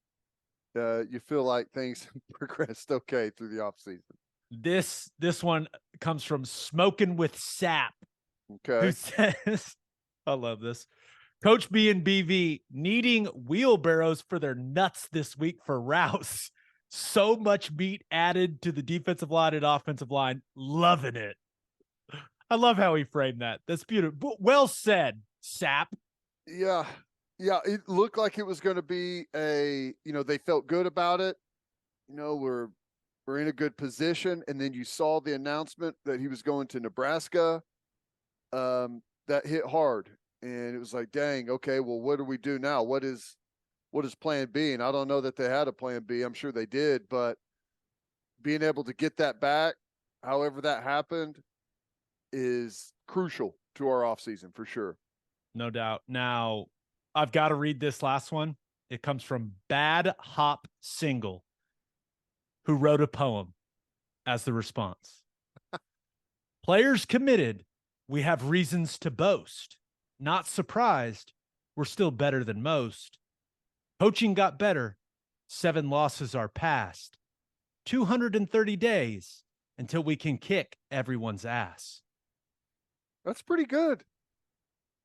you feel like things have progressed okay through the offseason. This one comes from Smoking with Sap. Okay. Who says, I love this. Coach B and BV needing wheelbarrows for their nuts this week for Rouse. So much meat added to the defensive line and offensive line. Loving it. I love how he framed that. That's beautiful. Well said, Sap. Yeah. It looked like it was going to be they felt good about it. We're in a good position. And then you saw the announcement that he was going to Nebraska. That hit hard. And it was like, dang, okay, well, what do we do now? What is plan B? And I don't know that they had a plan B. I'm sure they did, but being able to get that back, however that happened, is crucial to our offseason for sure. No doubt. Now, I've got to read this last one. It comes from Bad Hop Single, who wrote a poem as the response. Players committed, we have reasons to boast. Not surprised, we're still better than most. Coaching got better, 7 losses are past. 230 days until we can kick everyone's ass. That's pretty good.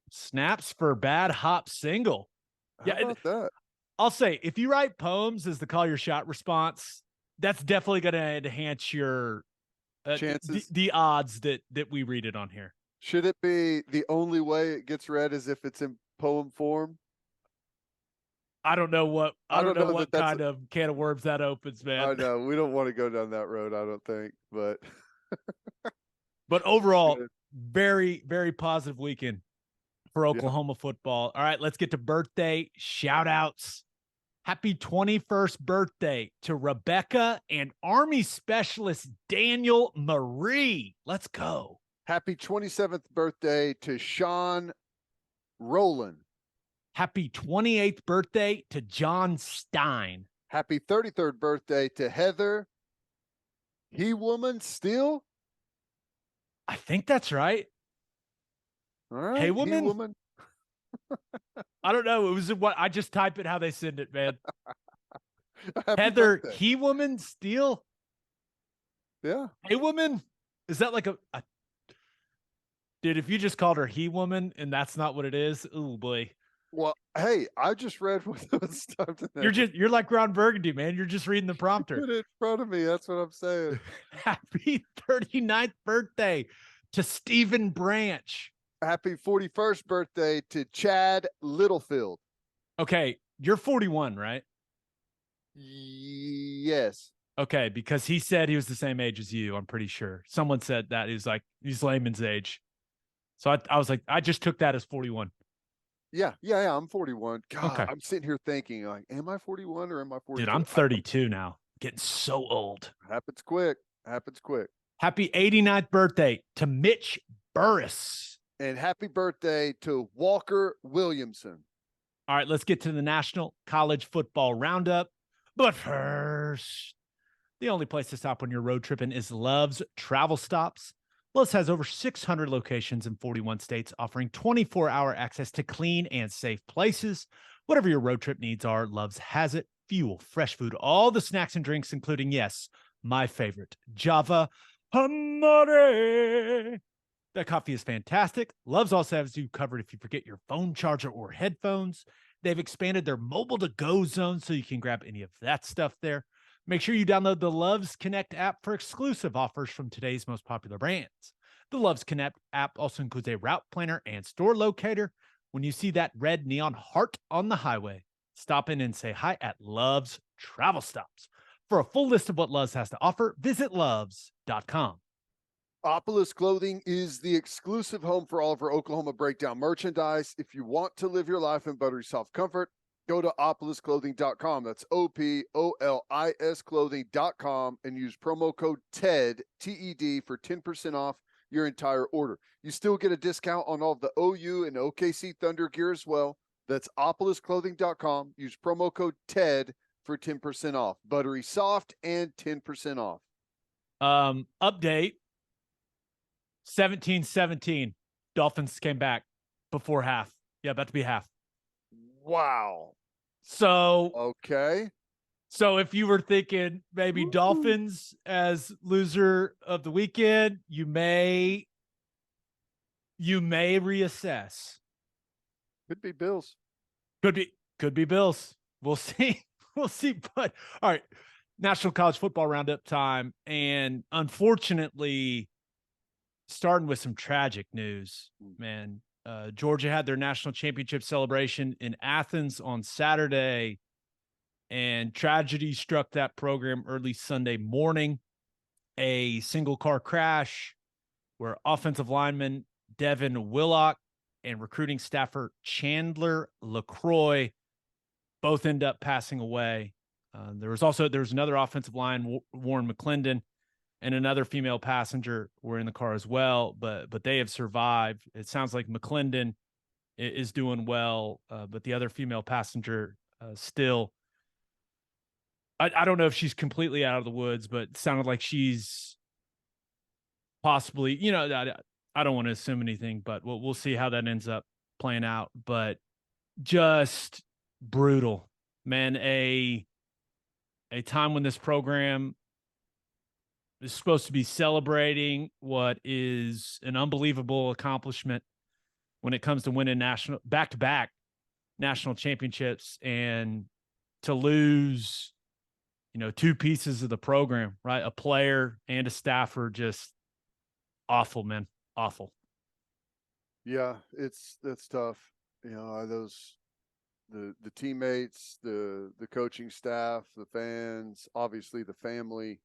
Snaps for Bad Hop Single. How about that? I'll say, if you write poems as the call your shot response, that's definitely going to enhance your chances, the odds that we read it on here. Should it be the only way it gets read is if it's in poem form? I don't know what kind that's of can of worms that opens, man. I know we don't want to go down that road, I don't think, but overall, very, very positive weekend for Oklahoma football. All right, let's get to birthday shout outs. Happy 21st birthday to Rebecca and Army Specialist Daniel Marie. Let's go. Happy 27th birthday to Sean Rowland Happy 28th birthday to John Stein. Happy 33rd birthday to Heather. He woman still? I think that's right. All right. Hey He woman. woman. I don't know. It was what I just type it how they send it, man. Happy Heather, birthday. he woman still? Yeah. Hey woman? Is that like a dude, if you just called her he woman and that's not what it is, oh boy. Well, hey, I just read what was typed in there. You're like Ron Burgundy, man. You're just reading the prompter. Put it in front of me. That's what I'm saying. Happy 39th birthday to Stephen Branch. Happy 41st birthday to Chad Littlefield. Okay, you're 41, right? Yes. Okay, because he said he was the same age as you, I'm pretty sure. Someone said that. He's like, he's Lehman's age. So I was like, I just took that as 41. Yeah. I'm 41. God, Okay. I'm sitting here thinking, like, am I 41 or am I 42? Dude, I'm 32 now. Getting so old. Happens quick. Happy 89th birthday to Mitch Burris. And happy birthday to Walker Williamson. All right, let's get to the National College Football Roundup. But first, the only place to stop when you're road tripping is Love's Travel Stops. Love's has over 600 locations in 41 states, offering 24-hour access to clean and safe places. Whatever your road trip needs are, Love's has it. Fuel, fresh food, all the snacks and drinks, including, yes, my favorite, Java Amore. That coffee is fantastic. Love's also has you covered if you forget your phone charger or headphones. They've expanded their mobile to go zone so you can grab any of that stuff there. Make sure you download the Loves Connect app for exclusive offers from today's most popular brands. The Loves Connect app also includes a route planner and store locator. When you see that red neon heart on the highway, stop in and say hi at Love's Travel Stops. For a full list of what Loves has to offer, visit loves.com. Opolis Clothing is the exclusive home for all of our Oklahoma Breakdown merchandise. If you want to live your life in buttery soft comfort, go to opolisclothing.com. That's OPOLIS clothing.com and use promo code TED, TED, for 10% off your entire order. You still get a discount on all of the OU and OKC Thunder gear as well. That's opolisclothing.com. Use promo code TED for 10% off. Buttery soft and 10% off. Update 17-17. Dolphins came back before half. Yeah, about to be half. Wow. So okay. So if you were thinking maybe Dolphins as loser of the weekend, you may reassess. Could be Bills. Could be Bills. We'll see. We'll see. But all right, National College Football Roundup time, and unfortunately, starting with some tragic news, man. Georgia had their national championship celebration in Athens on Saturday, and tragedy struck that program early Sunday morning. A single car crash where offensive lineman Devin Willock and recruiting staffer Chandler LaCroix both end up passing away. There was another offensive line, Warren McClendon, and another female passenger were in the car as well, but they have survived. It sounds like McClendon is doing well, but the other female passenger still. I don't know if she's completely out of the woods, but it sounded like she's possibly, I don't want to assume anything, but we'll see how that ends up playing out. But just brutal, man. A time when this program is supposed to be celebrating what is an unbelievable accomplishment when it comes to winning back-to-back national championships, and to lose, two pieces of the program, right? A player and a staffer, just awful, man. Awful. Yeah, that's tough. The teammates, the coaching staff, the fans, obviously the family.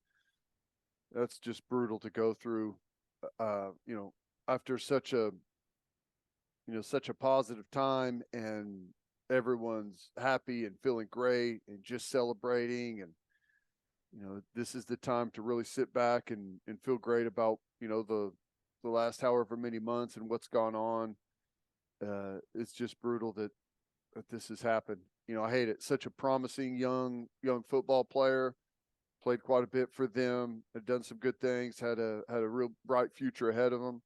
That's just brutal to go through. After such a positive time, and everyone's happy and feeling great and just celebrating, and this is the time to really sit back and feel great about the last however many months and what's gone on. It's just brutal that that this has happened. You know, I hate it. Such a promising young football player, played quite a bit for them, had done some good things, had a real bright future ahead of him.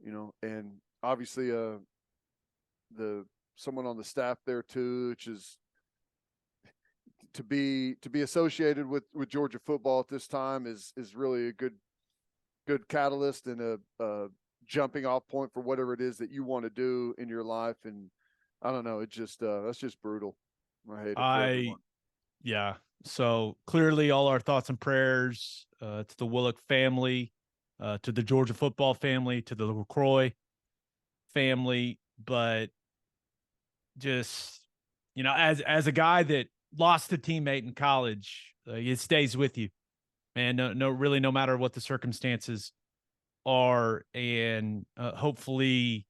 You know, and obviously the someone on the staff there too, which is to be associated with Georgia football at this time is really a good catalyst and a jumping off point for whatever it is that you want to do in your life. And I don't know, it just that's just brutal. I hate it for everyone. Yeah. So clearly all our thoughts and prayers to the Willock family, to the Georgia football family, to the LaCroix family, but just, you know, as a guy that lost a teammate in college, it stays with you, man. Really, no matter what the circumstances are, and hopefully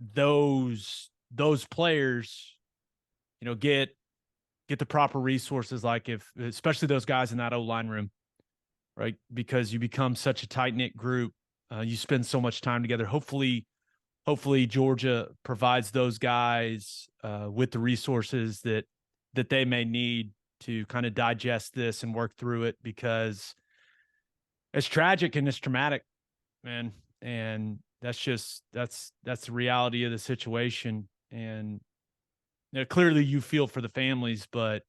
those players, you know, get the proper resources, like especially those guys in that O-line room, right? Because you become such a tight-knit group. You spend so much time together. Hopefully Georgia provides those guys with the resources that they may need to kind of digest this and work through it, because it's tragic and it's traumatic, man. And that's the reality of the situation. And you know, clearly you feel for the families, but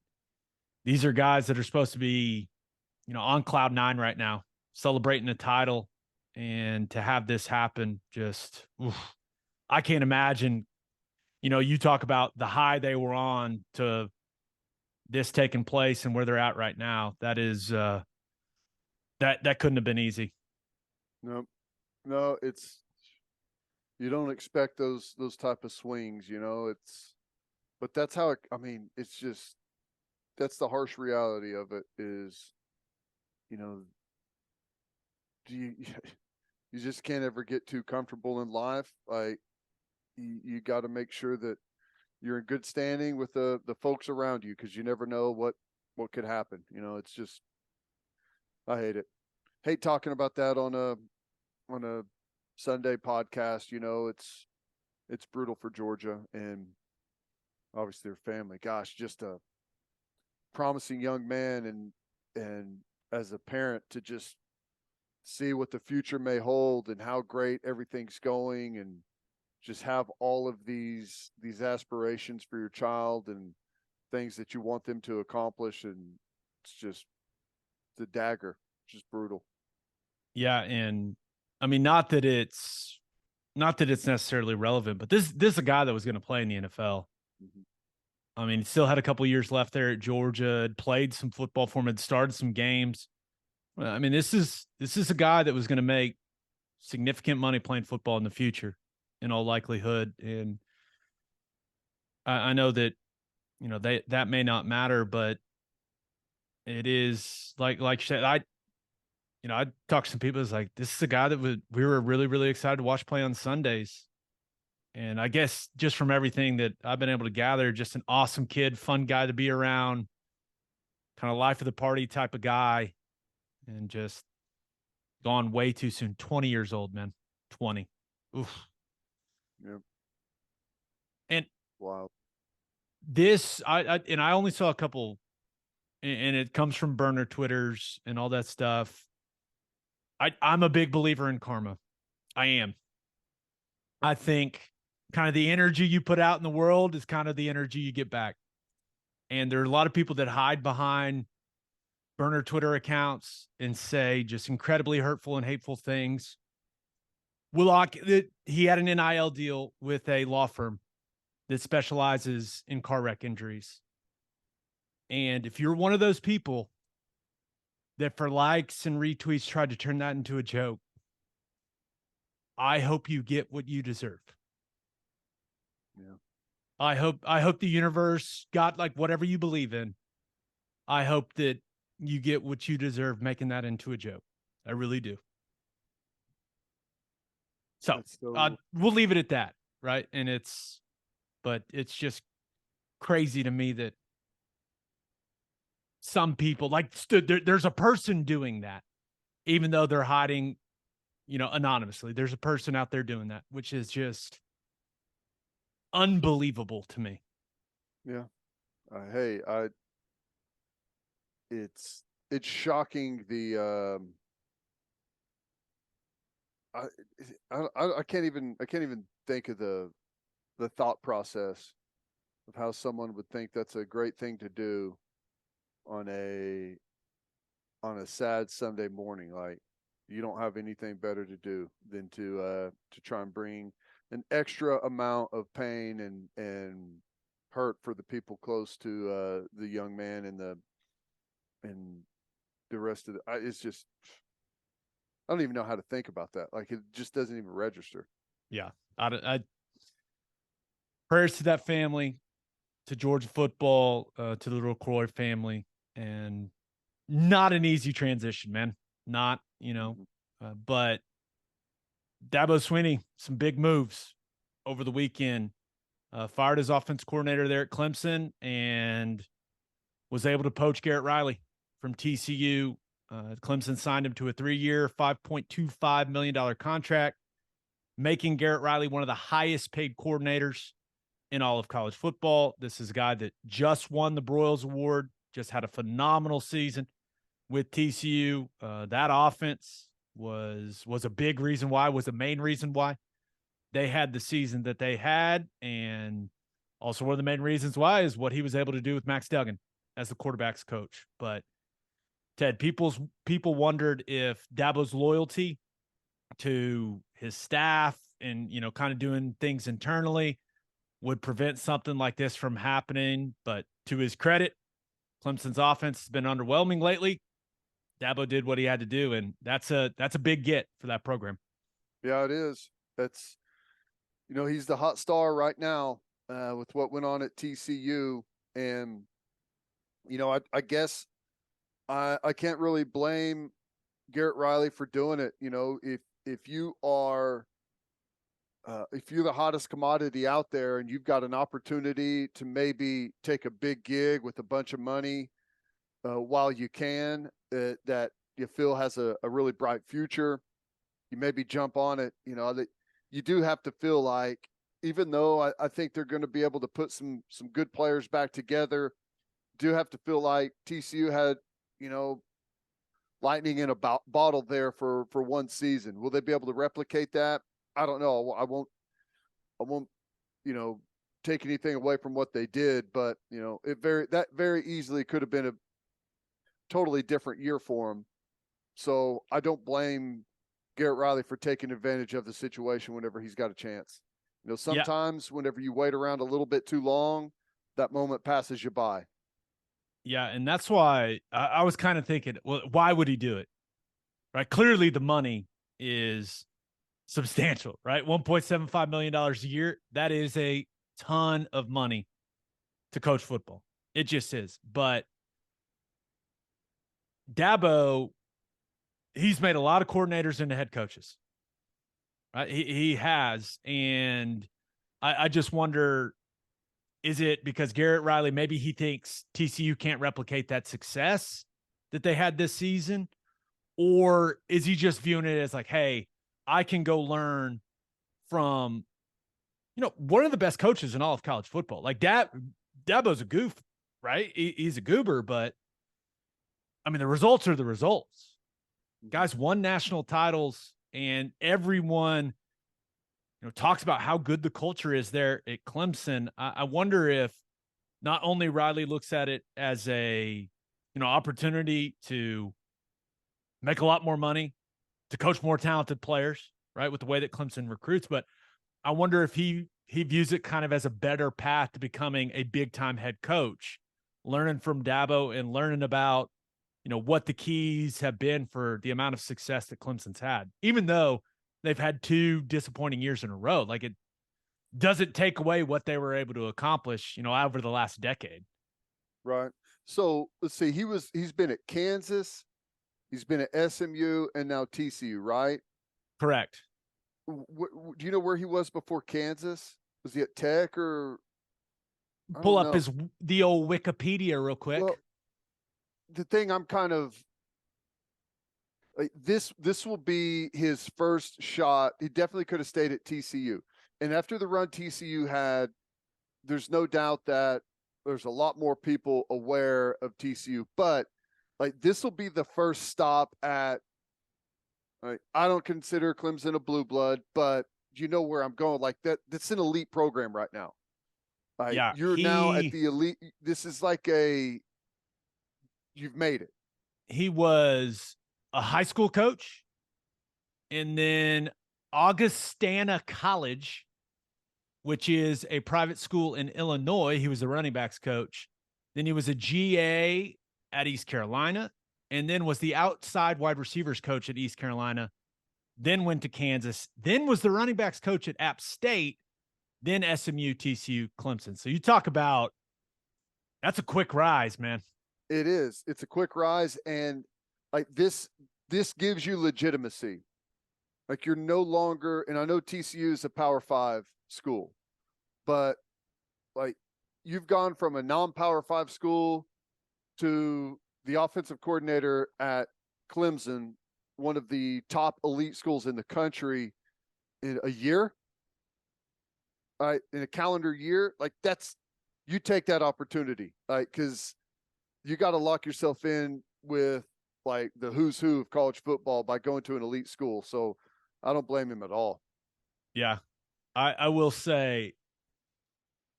these are guys that are supposed to be, you know, on cloud nine right now, celebrating a title, and to have this happen, just, oof, I can't imagine. You know, you talk about the high they were on to this taking place and where they're at right now. That is that couldn't have been easy. No, it's, you don't expect those type of swings, you know. But that's how I mean, it's just, that's the harsh reality of it is, you know, you just can't ever get too comfortable in life. Like, you got to make sure that you're in good standing with the folks around you, because you never know what could happen. You know, it's just, I hate it. Hate talking about that on a Sunday podcast. You know, it's brutal for Georgia and obviously their family. Gosh, just a promising young man, and as a parent, to just see what the future may hold and how great everything's going, and just have all of these aspirations for your child and things that you want them to accomplish. And it's just the dagger, just brutal. Yeah. And I mean, not that it's necessarily relevant, but this is a guy that was going to play in the NFL. Mm-hmm. I mean, he still had a couple years left there at Georgia, had played some football for him, had started some games. I mean, this is a guy that was going to make significant money playing football in the future, in all likelihood. And I know that, you know, that may not matter, but it is like you said. I talked to some people. It's like, this is a guy that we were really, really excited to watch play on Sundays. And I guess just from everything that I've been able to gather, just an awesome kid, fun guy to be around, kind of life of the party type of guy, and just gone way too soon. 20 years old, man. 20. Oof. Yep. And wow. This, I only saw a couple, and it comes from burner Twitters and all that stuff. I'm a big believer in karma. I am. I think kind of the energy you put out in the world is kind of the energy you get back. And there are a lot of people that hide behind burner Twitter accounts and say just incredibly hurtful and hateful things. Willock, he had an NIL deal with a law firm that specializes in car wreck injuries. And if you're one of those people that for likes and retweets tried to turn that into a joke, I hope you get what you deserve. Yeah. I hope the universe got like whatever you believe in. I hope that you get what you deserve making that into a joke. I really do. So we'll leave it at that, right? And but it's just crazy to me that some people there's a person doing that, even though they're hiding, you know, anonymously. There's a person out there doing that, which is just, unbelievable to me. Yeah. Hey, it's shocking. I can't even think of the thought process of how someone would think that's a great thing to do on a sad Sunday morning. Like, you don't have anything better to do than to try and bring an extra amount of pain and hurt for the people close to the young man and the rest of it's just, I don't even know how to think about that. Like, it just doesn't even register. Yeah. Prayers to that family, to Georgia football, to the LaCroix family, and not an easy transition, man. Not, but Dabo Swinney, some big moves over the weekend. Fired his offense coordinator there at Clemson and was able to poach Garrett Riley from TCU. Clemson signed him to a 3-year, $5.25 million contract, making Garrett Riley one of the highest paid coordinators in all of college football. This is a guy that just won the Broyles Award, just had a phenomenal season with TCU. That offense was a big reason why, was the main reason why they had the season that they had. And also one of the main reasons why is what he was able to do with Max Duggan as the quarterback's coach. But Ted, people wondered if Dabo's loyalty to his staff and, kind of doing things internally would prevent something like this from happening. But to his credit, Clemson's offense has been underwhelming lately. Dabo did what he had to do, and that's a big get for that program. Yeah, it is. That's, he's the hot star right now with what went on at TCU. And, I guess I can't really blame Garrett Riley for doing it. If you are if you're the hottest commodity out there and you've got an opportunity to maybe take a big gig with a bunch of money while you can, that you feel has a really bright future, you maybe jump on it. That you do have to feel like, even though I think they're going to be able to put some good players back together, do have to feel like TCU had, lightning in a bottle there for one season. Will they be able to replicate that? I don't know. I won't, take anything away from what they did, but that very easily could have been a totally different year for them. So I don't blame Garrett Riley for taking advantage of the situation whenever he's got a chance. Sometimes whenever you wait around a little bit too long, that moment passes you by. Yeah, and that's why I was kind of thinking, well, why would he do it? Right? Clearly the money is substantial, right? $1.75 million a year. That is a ton of money to coach football. It just is. But Dabo, he's made a lot of coordinators into head coaches, right? He has. And I just wonder, is it because Garrett Riley, maybe he thinks TCU can't replicate that success that they had this season? Or is he just viewing it as like, hey, I can go learn from, one of the best coaches in all of college football. Like Dabo's a goof, right? He's a goober, but I mean, the results are the results. Guys won national titles, and everyone, talks about how good the culture is there at Clemson. I wonder if not only Riley looks at it as a, opportunity to make a lot more money, to coach more talented players, right, with the way that Clemson recruits, but I wonder if he views it kind of as a better path to becoming a big-time head coach, learning from Dabo and learning about, what the keys have been for the amount of success that Clemson's had, even though they've had 2 disappointing years in a row. Like, it doesn't take away what they were able to accomplish, over the last decade. Right. So let's see. He's been at Kansas, he's been at SMU, and now TCU, right? Correct. Do you know where he was before Kansas? Was he at Tech or? Pull up the old Wikipedia real quick. Well, the thing I'm kind of like, this will be his first shot. He definitely could have stayed at TCU. And after the run TCU had there's no doubt that there's a lot more people aware of TCU, but like this will be the first stop at. Like, I don't consider Clemson a blue blood, but you know where I'm going. Like that, that's an elite program right now. Like Yeah, you're now at the elite. This is like you've made it. he was a high school coach, and then Augustana College, which is a private school in Illinois. He was the running backs coach. Then he was a GA at East Carolina, and then was the outside wide receivers coach at East Carolina, then went to Kansas, then was the running backs coach at App State, then SMU, TCU, Clemson. So you talk about, that's a quick rise, man. It is. It's a quick rise, and like this gives you legitimacy. Like you're no longer, and I know TCU is a Power 5 school, but like you've gone from a non-Power 5 school to the offensive coordinator at Clemson, one of the top elite schools in the country, in a year, in a calendar year. Like that's, you take that opportunity, because you got to lock yourself in with like the who's who of college football by going to an elite school. So I don't blame him at all. Yeah. I will say,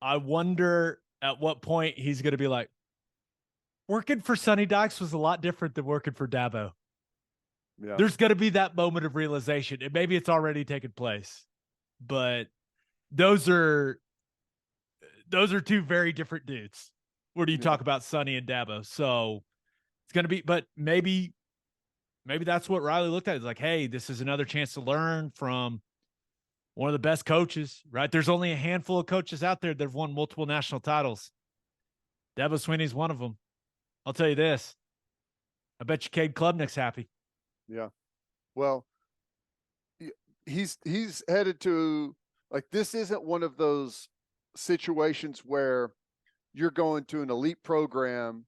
I wonder at what point he's going to be like, working for Sonny Dykes was a lot different than working for Dabo. Yeah. There's going to be that moment of realization, and maybe it's already taken place, but those are two very different dudes. Where do you talk about Sonny and Dabo? So it's going to be, but maybe that's what Riley looked at. It's like, hey, this is another chance to learn from one of the best coaches, right? There's only a handful of coaches out there that have won multiple national titles. Dabo Swinney's one of them. I'll tell you this. I bet you Cade Klubnik's happy. Yeah. Well, he's headed to, like, this isn't one of those situations where you're going to an elite program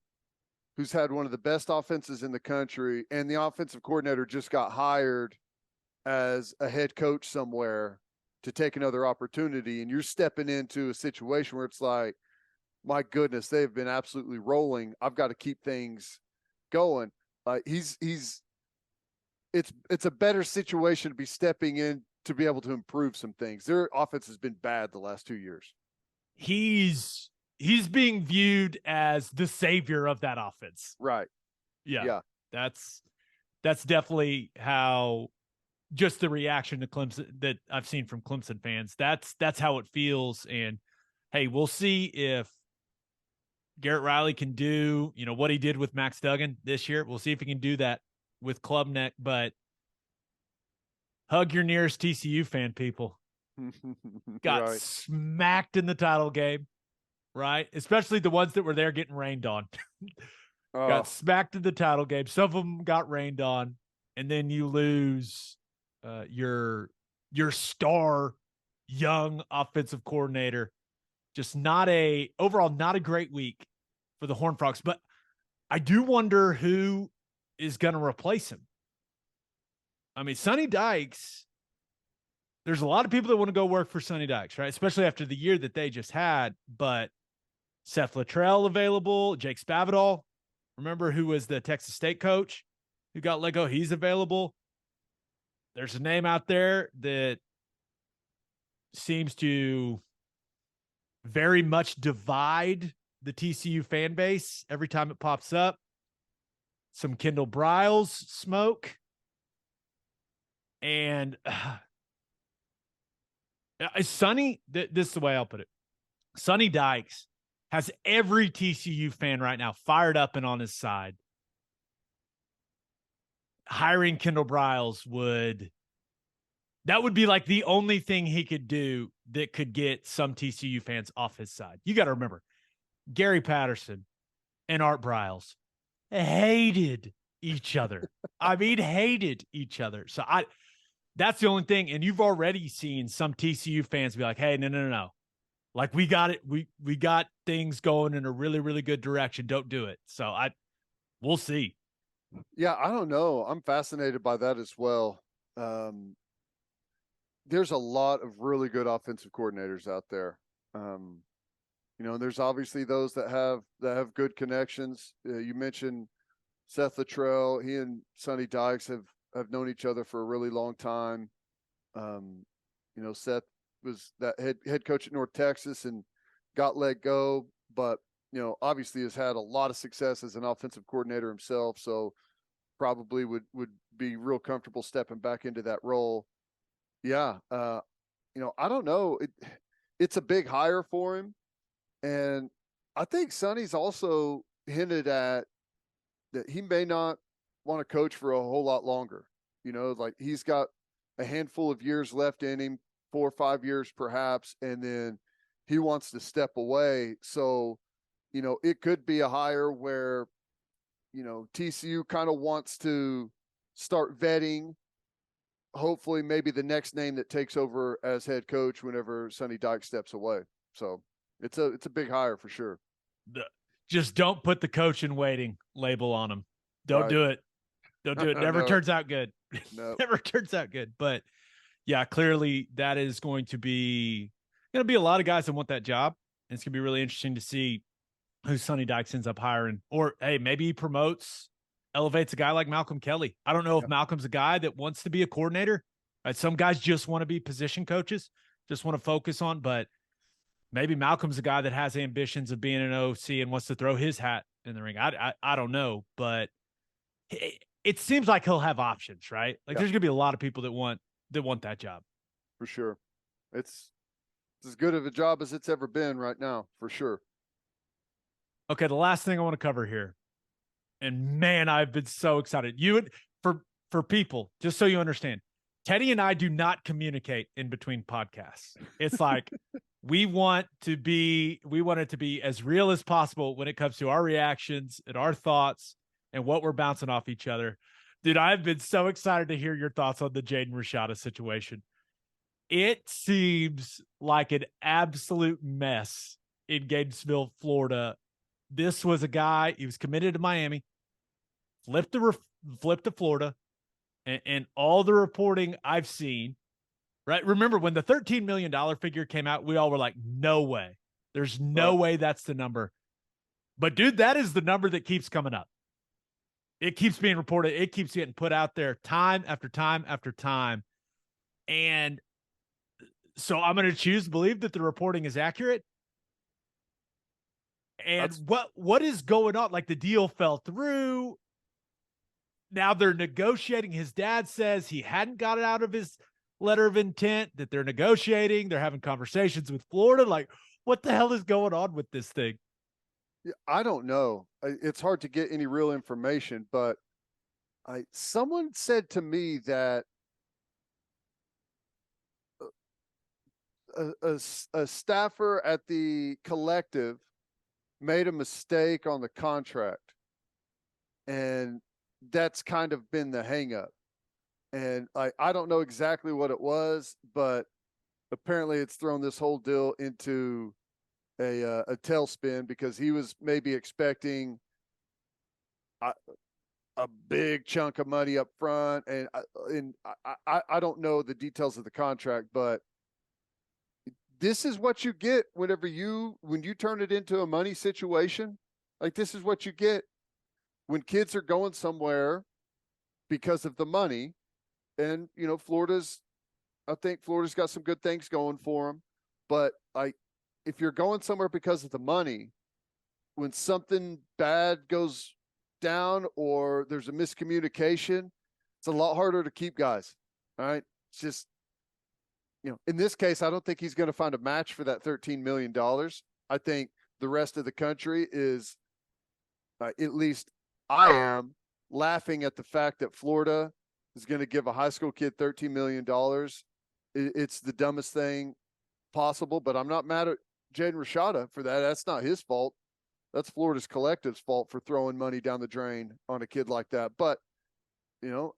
who's had one of the best offenses in the country, and the offensive coordinator just got hired as a head coach somewhere to take another opportunity. And you're stepping into a situation where it's like, my goodness, they've been absolutely rolling. I've got to keep things going. It's a better situation to be stepping in to be able to improve some things. Their offense has been bad the last 2 years. He's being viewed as the savior of that offense. Right. Yeah. That's definitely how, just the reaction to Clemson that I've seen from Clemson fans. That's how it feels. And hey, we'll see if Garrett Riley can do, what he did with Max Duggan this year. We'll see if he can do that with Klubnik, but hug your nearest TCU fan, people. Got smacked in the title game, right? Especially the ones that were there getting rained on. Got smacked in the title game. Some of them got rained on, and then you lose your star young offensive coordinator. Just overall not a great week for the Horned Frogs. But I do wonder who is going to replace him. I mean, Sonny Dykes, there's a lot of people that want to go work for Sonny Dykes, right? Especially after the year that they just had. But Seth Luttrell available, Jake Spavital, remember, who was the Texas State coach who got let go? He's available. There's a name out there that seems to very much divide the TCU fan base every time it pops up. Some Kendall Briles smoke. And Sonny, this is the way I'll put it. Sonny Dykes has every TCU fan right now fired up and on his side. Hiring Kendall Briles would be like the only thing he could do that could get some TCU fans off his side. You got to remember, Gary Patterson and Art Briles hated each other. I mean, hated each other. So that's the only thing. And you've already seen some TCU fans be like, hey, no. Like, we got it. We got things going in a really, really good direction. Don't do it. So we'll see. Yeah, I don't know. I'm fascinated by that as well. There's a lot of really good offensive coordinators out there. there's obviously those that have good connections. You mentioned Seth Luttrell. He and Sonny Dykes have known each other for a really long time. Seth was that head coach at North Texas and got let go, but obviously has had a lot of success as an offensive coordinator himself. So probably would be real comfortable stepping back into that role. Yeah. I don't know. It's a big hire for him. And I think Sonny's also hinted at that he may not want to coach for a whole lot longer. Like he's got a handful of years left in him, 4 or 5 years perhaps, and then he wants to step away. So, it could be a hire where, TCU kind of wants to start vetting, hopefully maybe the next name that takes over as head coach whenever Sonny Dykes steps away. So it's a big hire for sure. Just don't put the coach in waiting label on him. Don't do it. Don't do it. Never turns out good. No. Never turns out good. But yeah, clearly that is going to be a lot of guys that want that job. And it's going to be really interesting to see who Sonny Dykes ends up hiring. Or, hey, maybe he elevates a guy like Malcolm Kelly. I don't know if Malcolm's a guy that wants to be a coordinator. Right? Some guys just want to be position coaches, just want to focus on, but maybe Malcolm's a guy that has ambitions of being an OC and wants to throw his hat in the ring. I don't know, but it seems like he'll have options, right? Like there's going to be a lot of people that want that job. For sure. It's as good of a job as it's ever been right now, for sure. Okay, the last thing I want to cover here, and man, I've been so excited. For people, just so you understand, Teddy and I do not communicate in between podcasts. It's like we want it to be as real as possible when it comes to our reactions and our thoughts and what we're bouncing off each other. Dude, I've been so excited to hear your thoughts on the Jaden Rashada situation. It seems like an absolute mess in Gainesville, Florida. This was a guy, he was committed to Miami, flipped to Florida, and all the reporting I've seen, right? Remember when the $13 million figure came out, we all were like, no way. There's no way that's the number. But dude, that is the number that keeps coming up. It keeps being reported. It keeps getting put out there time after time after time. And so I'm going to choose to believe that the reporting is accurate. And what is going on? Like the deal fell through. Now they're negotiating. His dad says he hadn't got it out of his letter of intent, that they're negotiating. They're having conversations with Florida. Like, what the hell is going on with this thing? I don't know. It's hard to get any real information, but someone said to me that a staffer at the collective made a mistake on the contract, and that's kind of been the hang up. And I don't know exactly what it was, but apparently it's thrown this whole deal into a tailspin, because he was maybe expecting a big chunk of money up front, and I don't know the details of the contract, but this is what you get when you turn it into a money situation. Like, this is what you get when kids are going somewhere because of the money. And, I think Florida's got some good things going for them, but if you're going somewhere because of the money, when something bad goes down or there's a miscommunication, it's a lot harder to keep guys. All right. It's just, in this case, I don't think he's going to find a match for that $13 million. I think the rest of the country is, at least I am, laughing at the fact that Florida is going to give a high school kid $13 million. It's the dumbest thing possible, but I'm not mad at Jaden Rashada for that. That's not his fault. That's Florida's collective's fault for throwing money down the drain on a kid like that. But,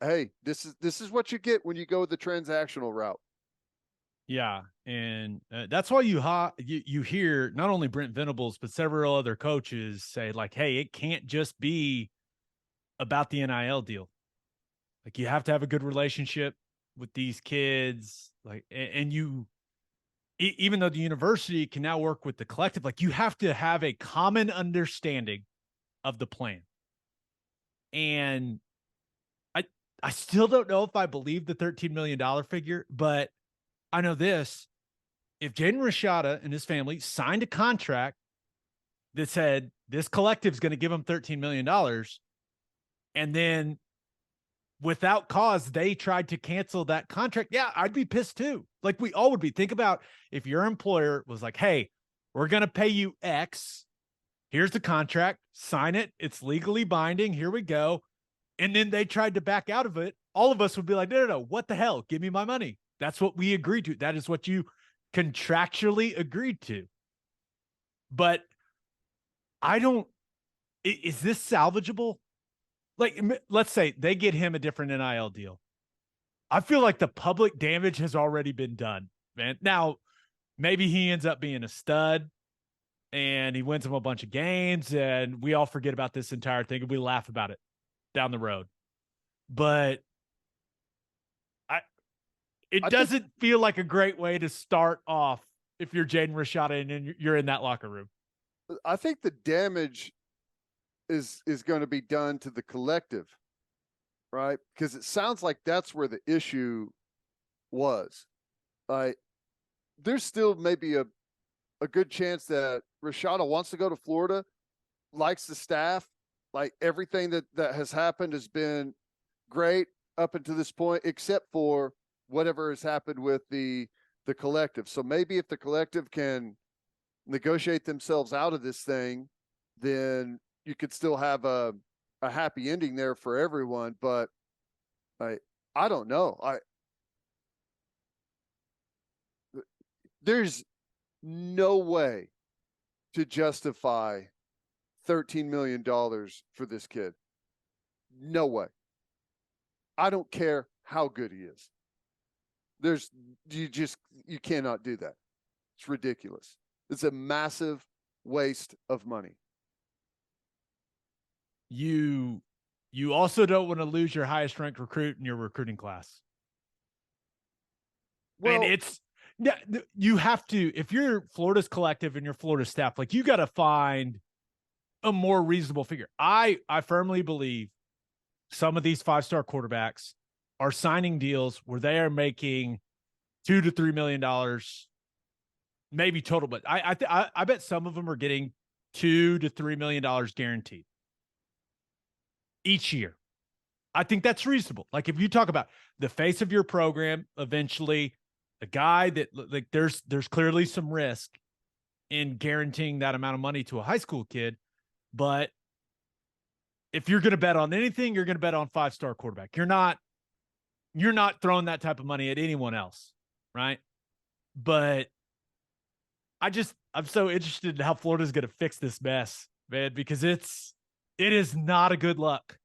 hey, this is what you get when you go the transactional route. Yeah, and that's why you hear not only Brent Venables but several other coaches say, like, hey, it can't just be about the NIL deal. Like, you have to have a good relationship with these kids, like, and you even though the university can now work with the collective, like you have to have a common understanding of the plan. And I still don't know if I believe the $13 million figure, but I know this. If Jaden Rashada and his family signed a contract that said this collective is going to give him $13 million, and then without cause, they tried to cancel that contract, yeah, I'd be pissed too. Like we all would be. Think about if your employer was like, hey, we're going to pay you X. Here's the contract. Sign it. It's legally binding. Here we go. And then they tried to back out of it. All of us would be like, no. What the hell? Give me my money. That's what we agreed to. That is what you contractually agreed to. But is this salvageable? Like, let's say they get him a different NIL deal. I feel like the public damage has already been done, man. Now, maybe he ends up being a stud and he wins him a bunch of games and we all forget about this entire thing and we laugh about it down the road. But it doesn't feel like a great way to start off if you're Jaden Rashada and you're in that locker room. I think the damage is going to be done to the collective, right? Because it sounds like that's where the issue was. There's still maybe a good chance that Rashada wants to go to Florida, likes the staff, like everything that has happened has been great up until this point, except for whatever has happened with the collective. So maybe if the collective can negotiate themselves out of this thing, then you could still have a happy ending there for everyone. But I don't know. There's no way to justify $13 million for this kid. No way. I don't care how good he is. You cannot do that. It's ridiculous. It's a massive waste of money. You also don't want to lose your highest ranked recruit in your recruiting class. Well, and you have to, if you're Florida's collective and your Florida staff, like you got to find a more reasonable figure. I firmly believe some of these 5-star quarterbacks are signing deals where they are making $2 to $3 million, maybe total, but I bet some of them are getting $2 to $3 million guaranteed each year. I think that's reasonable. Like if you talk about the face of your program, eventually a guy that like there's clearly some risk in guaranteeing that amount of money to a high school kid. But if you're going to bet on anything, you're going to bet on 5-star quarterback. You're not throwing that type of money at anyone else. Right. But I'm so interested in how Florida's going to fix this mess, man, because it is not a good look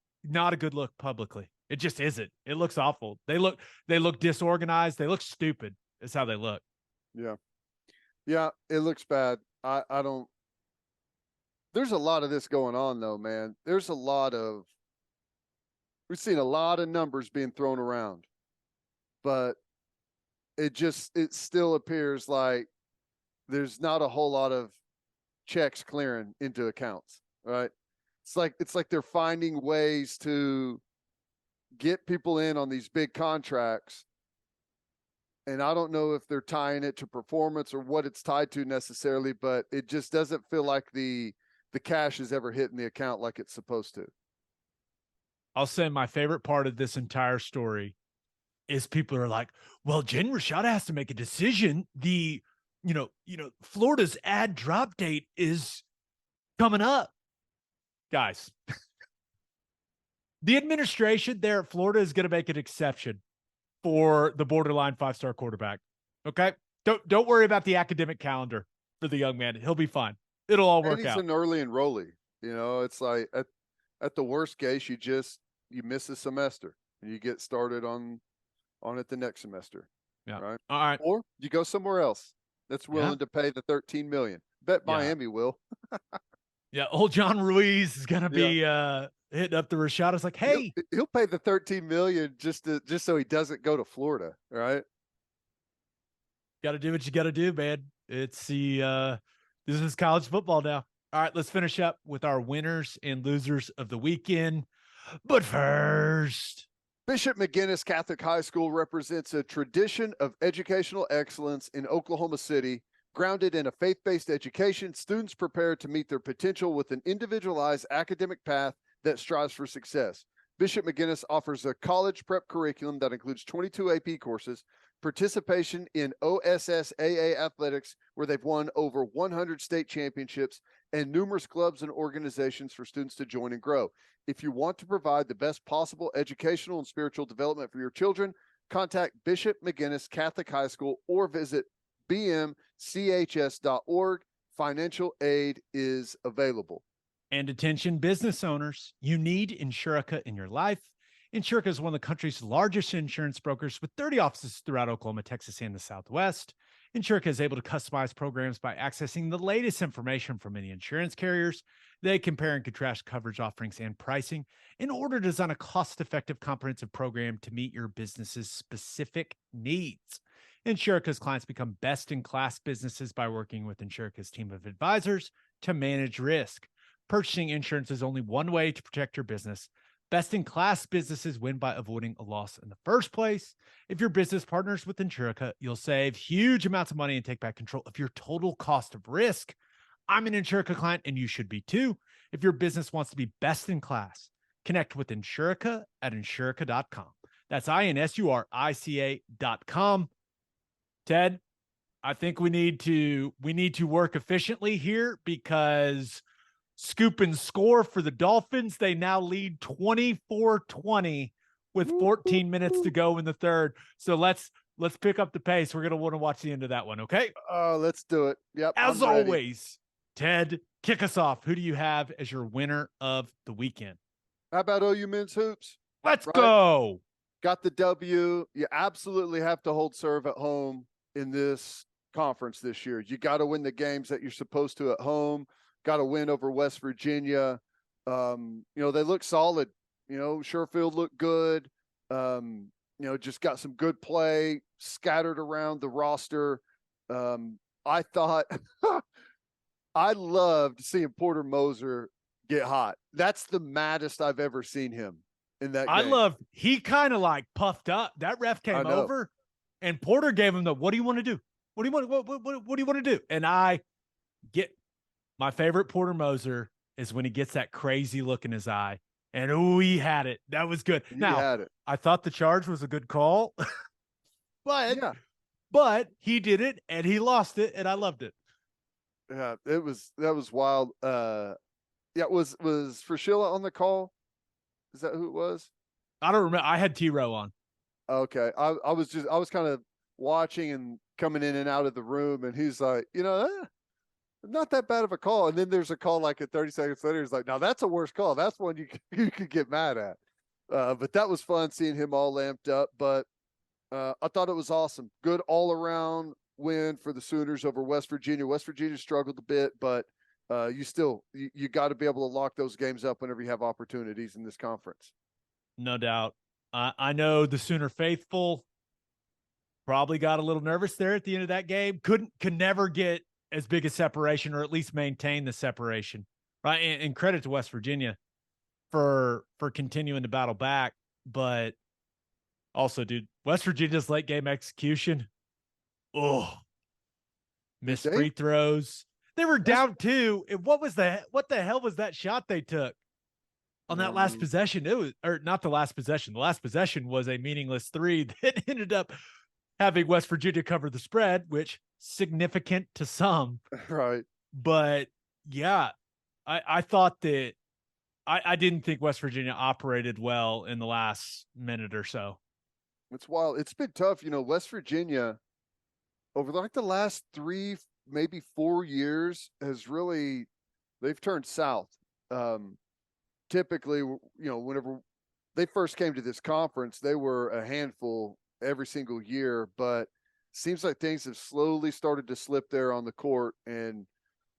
publicly. It just isn't. It looks awful. They look disorganized. They look stupid. Is how they look. Yeah. Yeah. It looks bad. There's a lot of this going on though, man. We've seen a lot of numbers being thrown around, but it still appears like there's not a whole lot of checks clearing into accounts, right? It's like they're finding ways to get people in on these big contracts. And I don't know if they're tying it to performance or what it's tied to necessarily, but it just doesn't feel like the cash is ever hitting the account like it's supposed to. I'll say my favorite part of this entire story is people are like, well, Jaden Rashada has to make a decision. Florida's ad drop date is coming up. Guys, the administration there at Florida is going to make an exception for the borderline 5-star quarterback. Okay. Don't worry about the academic calendar for the young man. He'll be fine. It'll all work out. He's an early enrollee. It's like at the worst case, you miss a semester and you get started on it the next semester. Yeah. Right. All right. Or you go somewhere else that's willing to pay the $13 million. Bet Miami will. Yeah. Old John Ruiz is going to be hitting up the Rashada. It's like, hey, he'll pay the $13 million just so he doesn't go to Florida. Right. Got to do what you got to do, man. It's this is college football now. All right, let's finish up with our winners and losers of the weekend. But first, Bishop McGuinness Catholic High School represents a tradition of educational excellence in Oklahoma City, grounded in a faith-based education. Students prepared to meet their potential with an individualized academic path that strives for success. Bishop McGuinness offers a college prep curriculum that includes 22 AP courses, participation in OSSAA athletics, where they've won over 100 state championships, and numerous clubs and organizations for students to join and grow. If you want to provide the best possible educational and spiritual development for your children, contact Bishop McGuinness Catholic High School or visit bmchs.org. Financial aid is available. And attention business owners, you need Insurica in your life. Insurica is one of the country's largest insurance brokers with 30 offices throughout Oklahoma, Texas, and the Southwest. Insurica is able to customize programs by accessing the latest information from many insurance carriers. They compare and contrast coverage offerings and pricing in order to design a cost-effective, comprehensive program to meet your business's specific needs. Insurica's clients become best-in-class businesses by working with Insurica's team of advisors to manage risk. Purchasing insurance is only one way to protect your business. Best-in-class businesses win by avoiding a loss in the first place. If your business partners with Insurica, you'll save huge amounts of money and take back control of your total cost of risk. I'm an Insurica client, and you should be too. If your business wants to be best in class, connect with Insurica at Insurica.com. That's INSURICA.com. Ted, I think we need to work efficiently here because scoop and score for the Dolphins. They now lead 24-20 with 14 minutes to go in the third. So let's pick up the pace. We're going to want to watch the end of that one, okay? Let's do it. Yep. As always, Ted, kick us off. Who do you have as your winner of the weekend? How about OU men's hoops? Let's go. Got the W. You absolutely have to hold serve at home in this conference this year. You got to win the games that you're supposed to at home. Got to win over West Virginia. They look solid. Sherfield looked good. Just got some good play scattered around the roster. I thought I loved seeing Porter Moser get hot. That's the maddest I've ever seen him in that game. He kind of like puffed up. That ref came over and Porter gave him what do you want to do? What do you want to do? And I get my favorite Porter Moser is when he gets that crazy look in his eye. And he had it. That was good. I thought the charge was a good call, but he did it and he lost it, and I loved it. Yeah, that was wild. Was Frashilla on the call? Is that who it was? I don't remember. I had T-Row on. Okay. I was kind of watching and coming in and out of the room, and he's like, not that bad of a call. And then there's a call like at 30 seconds later. He's like, now that's a worse call. That's one you could get mad at. But that was fun seeing him all lamped up. But I thought it was awesome. Good all around win for the Sooners over West Virginia. West Virginia struggled a bit, but you got to be able to lock those games up whenever you have opportunities in this conference. No doubt. I know the Sooner faithful probably got a little nervous there at the end of that game. Could never get as big a separation, or at least maintain the separation, right? And credit to West Virginia for continuing to battle back. But also, dude, West Virginia's late game execution. Missed free throws. They were down 2. And what the hell was that shot they took on that last possession? Not the last possession. The last possession was a meaningless 3 that ended up having West Virginia cover the spread, which significant to some. Right. But yeah, I thought that I didn't think West Virginia operated well in the last minute or so. It's wild. It's been tough. West Virginia over like the last 3, maybe 4 years they've turned south. Typically, whenever they first came to this conference, they were a handful every single year, but seems like things have slowly started to slip there on the court, and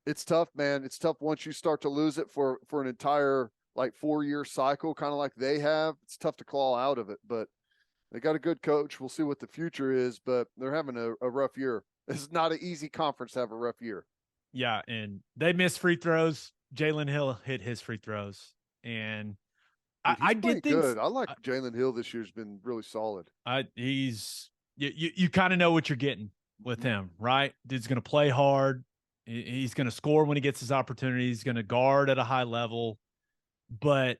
it's tough, man. It's tough once you start to lose it for an entire 4-year cycle, kind of like they have. It's tough to claw out of it, but They got a good coach. We'll see what the future is, but they're having a rough year. This is not an easy conference to have a rough year. Yeah, and they missed free throws. Jalen Hill hit his free throws, and Dude, I he's playing did things. good. I like Jalen Hill this year's been really solid. He's you kind of know what you're getting with him, right? Dude's going to play hard. He's going to score when he gets his opportunity. He's going to guard at a high level. But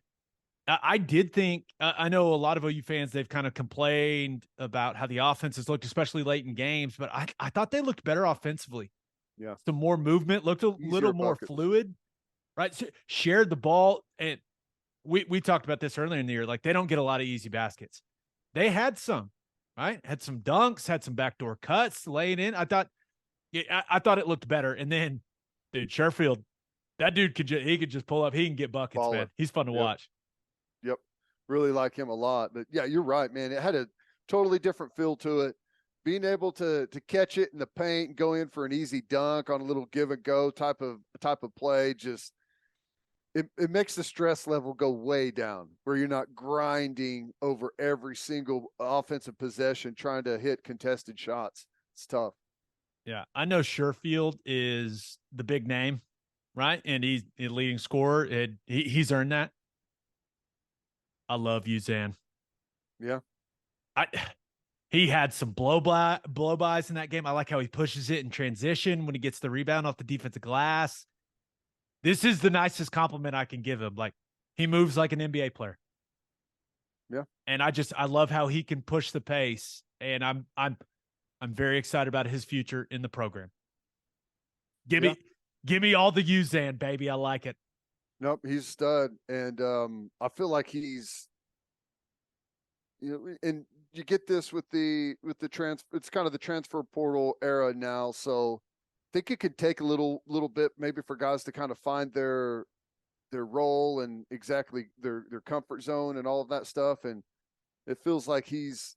I did think, I know a lot of OU fans, they've kind of complained about how the offenses looked, especially late in games, but I thought they looked better offensively. Yeah. Some more movement, looked a little more fluid, right? Shared the ball. And we talked about this earlier in the year. Like, they don't get a lot of easy baskets. They had some, right? Had some dunks, had some backdoor cuts laid in. I thought it looked better. And then, dude, Sherfield, that dude could just pull up. He can get buckets, man. He's fun to watch. Yep. Really like him a lot. But yeah, you're right, man. It had a totally different feel to it. Being able to catch it in the paint and go in for an easy dunk on a little give and go type of play, just it makes the stress level go way down, where you're not grinding over every single offensive possession trying to hit contested shots. It's tough. Yeah, I know Sherfield is the big name, right? And he's the leading scorer. He's earned that. I love Uzan. Yeah. He had some blow-bys in that game. I like how he pushes it in transition when he gets the rebound off the defensive glass. This is the nicest compliment I can give him. Like, he moves like an NBA player. Yeah. And I love how he can push the pace. And I'm very excited about his future in the program. Give me all the Uzan, baby. I like it. Nope, he's a stud. And I feel like he's, and you get this with the transfer. It's kind of the transfer portal era now. So I think it could take a little bit maybe for guys to kind of find their role and exactly their comfort zone and all of that stuff. And it feels like he's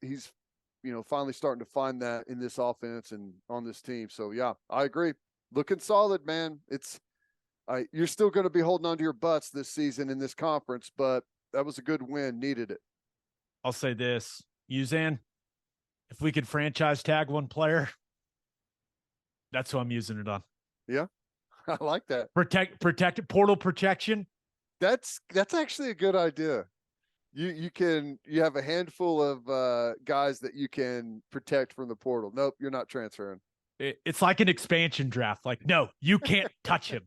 finally starting to find that in this offense and on this team. So yeah, I agree. Looking solid, man. You're still going to be holding on to your butts this season in this conference, but that was a good win. Needed it. I'll say this, Uzan, if we could franchise tag one player, that's who I'm using it on. Yeah, I like that. Protect portal protection. That's actually a good idea. You have a handful of guys that you can protect from the portal. Nope, you're not transferring. It's like an expansion draft. Like, no, you can't touch him.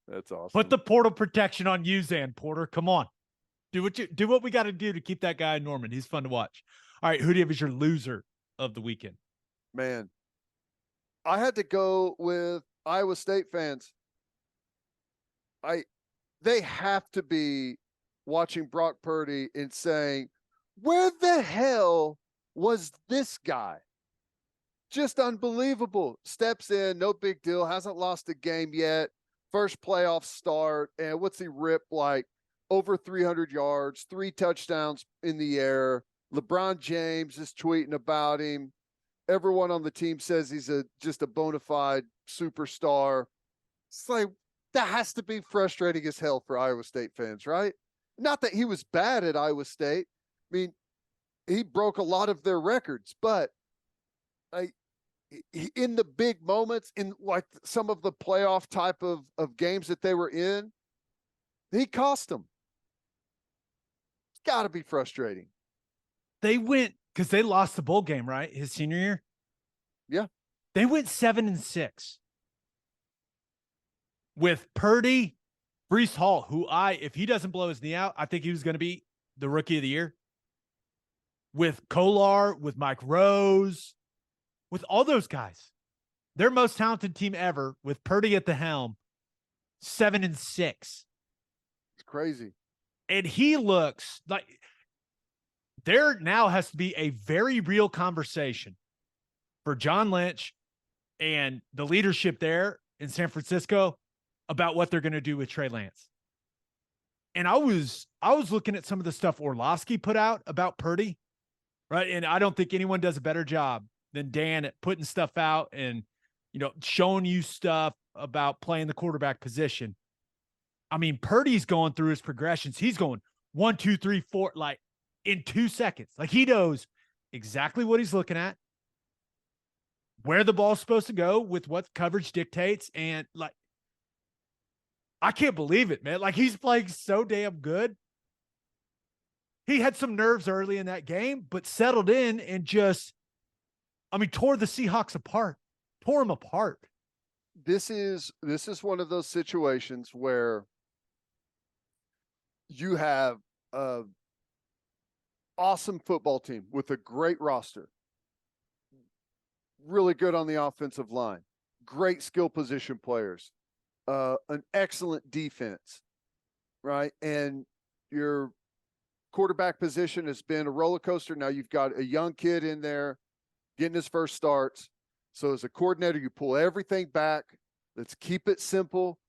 That's awesome. Put the portal protection on Uzan, Porter. Come on. Do what we got to do to keep that guy in Norman. He's fun to watch. All right, who do you have as your loser of the weekend? Man, I had to go with Iowa State fans. They have to be watching Brock Purdy and saying, where the hell was this guy? Just unbelievable. Steps in, no big deal, hasn't lost a game yet. First playoff start, and what's he rip like? Over 300 yards, 3 touchdowns in the air. LeBron James is tweeting about him. Everyone on the team says he's just a bona fide superstar. It's like, that has to be frustrating as hell for Iowa State fans, right? Not that he was bad at Iowa State. I mean, he broke a lot of their records, but in the big moments, in like some of the playoff type of games that they were in, he cost them. It's got to be frustrating. They went, because they lost the bowl game, right? His senior year. Yeah. They went 7-6 with Purdy, Breece Hall, who if he doesn't blow his knee out, I think he was going to be the rookie of the year. With Kolar, with Mike Rose, with all those guys. Their most talented team ever, with Purdy at the helm, 7-6. It's crazy. And he looks like there now has to be a very real conversation for John Lynch and the leadership there in San Francisco about what they're going to do with Trey Lance. And I was looking at some of the stuff Orlovsky put out about Purdy, right? And I don't think anyone does a better job than Dan at putting stuff out and, showing you stuff about playing the quarterback position. I mean, Purdy's going through his progressions. He's going 1, 2, 3, 4, like in 2 seconds. Like, he knows exactly what he's looking at, where the ball's supposed to go with what coverage dictates. And like, I can't believe it, man. Like, he's playing so damn good. He had some nerves early in that game, but settled in and just, I mean, tore the Seahawks apart, tore them apart. This is one of those situations where you have a awesome football team with a great roster, really good on the offensive line, great skill position players, an excellent defense, right? And your quarterback position has been a roller coaster. Now you've got a young kid in there getting his first starts. So as a coordinator, you pull everything back. Let's keep it simple.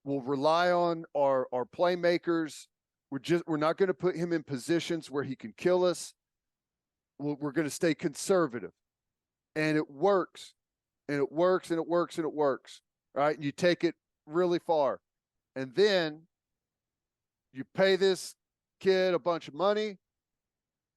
We'll rely on our playmakers. We're not going to put him in positions where he can kill us. We're going to stay conservative. And it works. And it works, and it works, and it works. Right? And you take it really far. And then you pay this kid a bunch of money,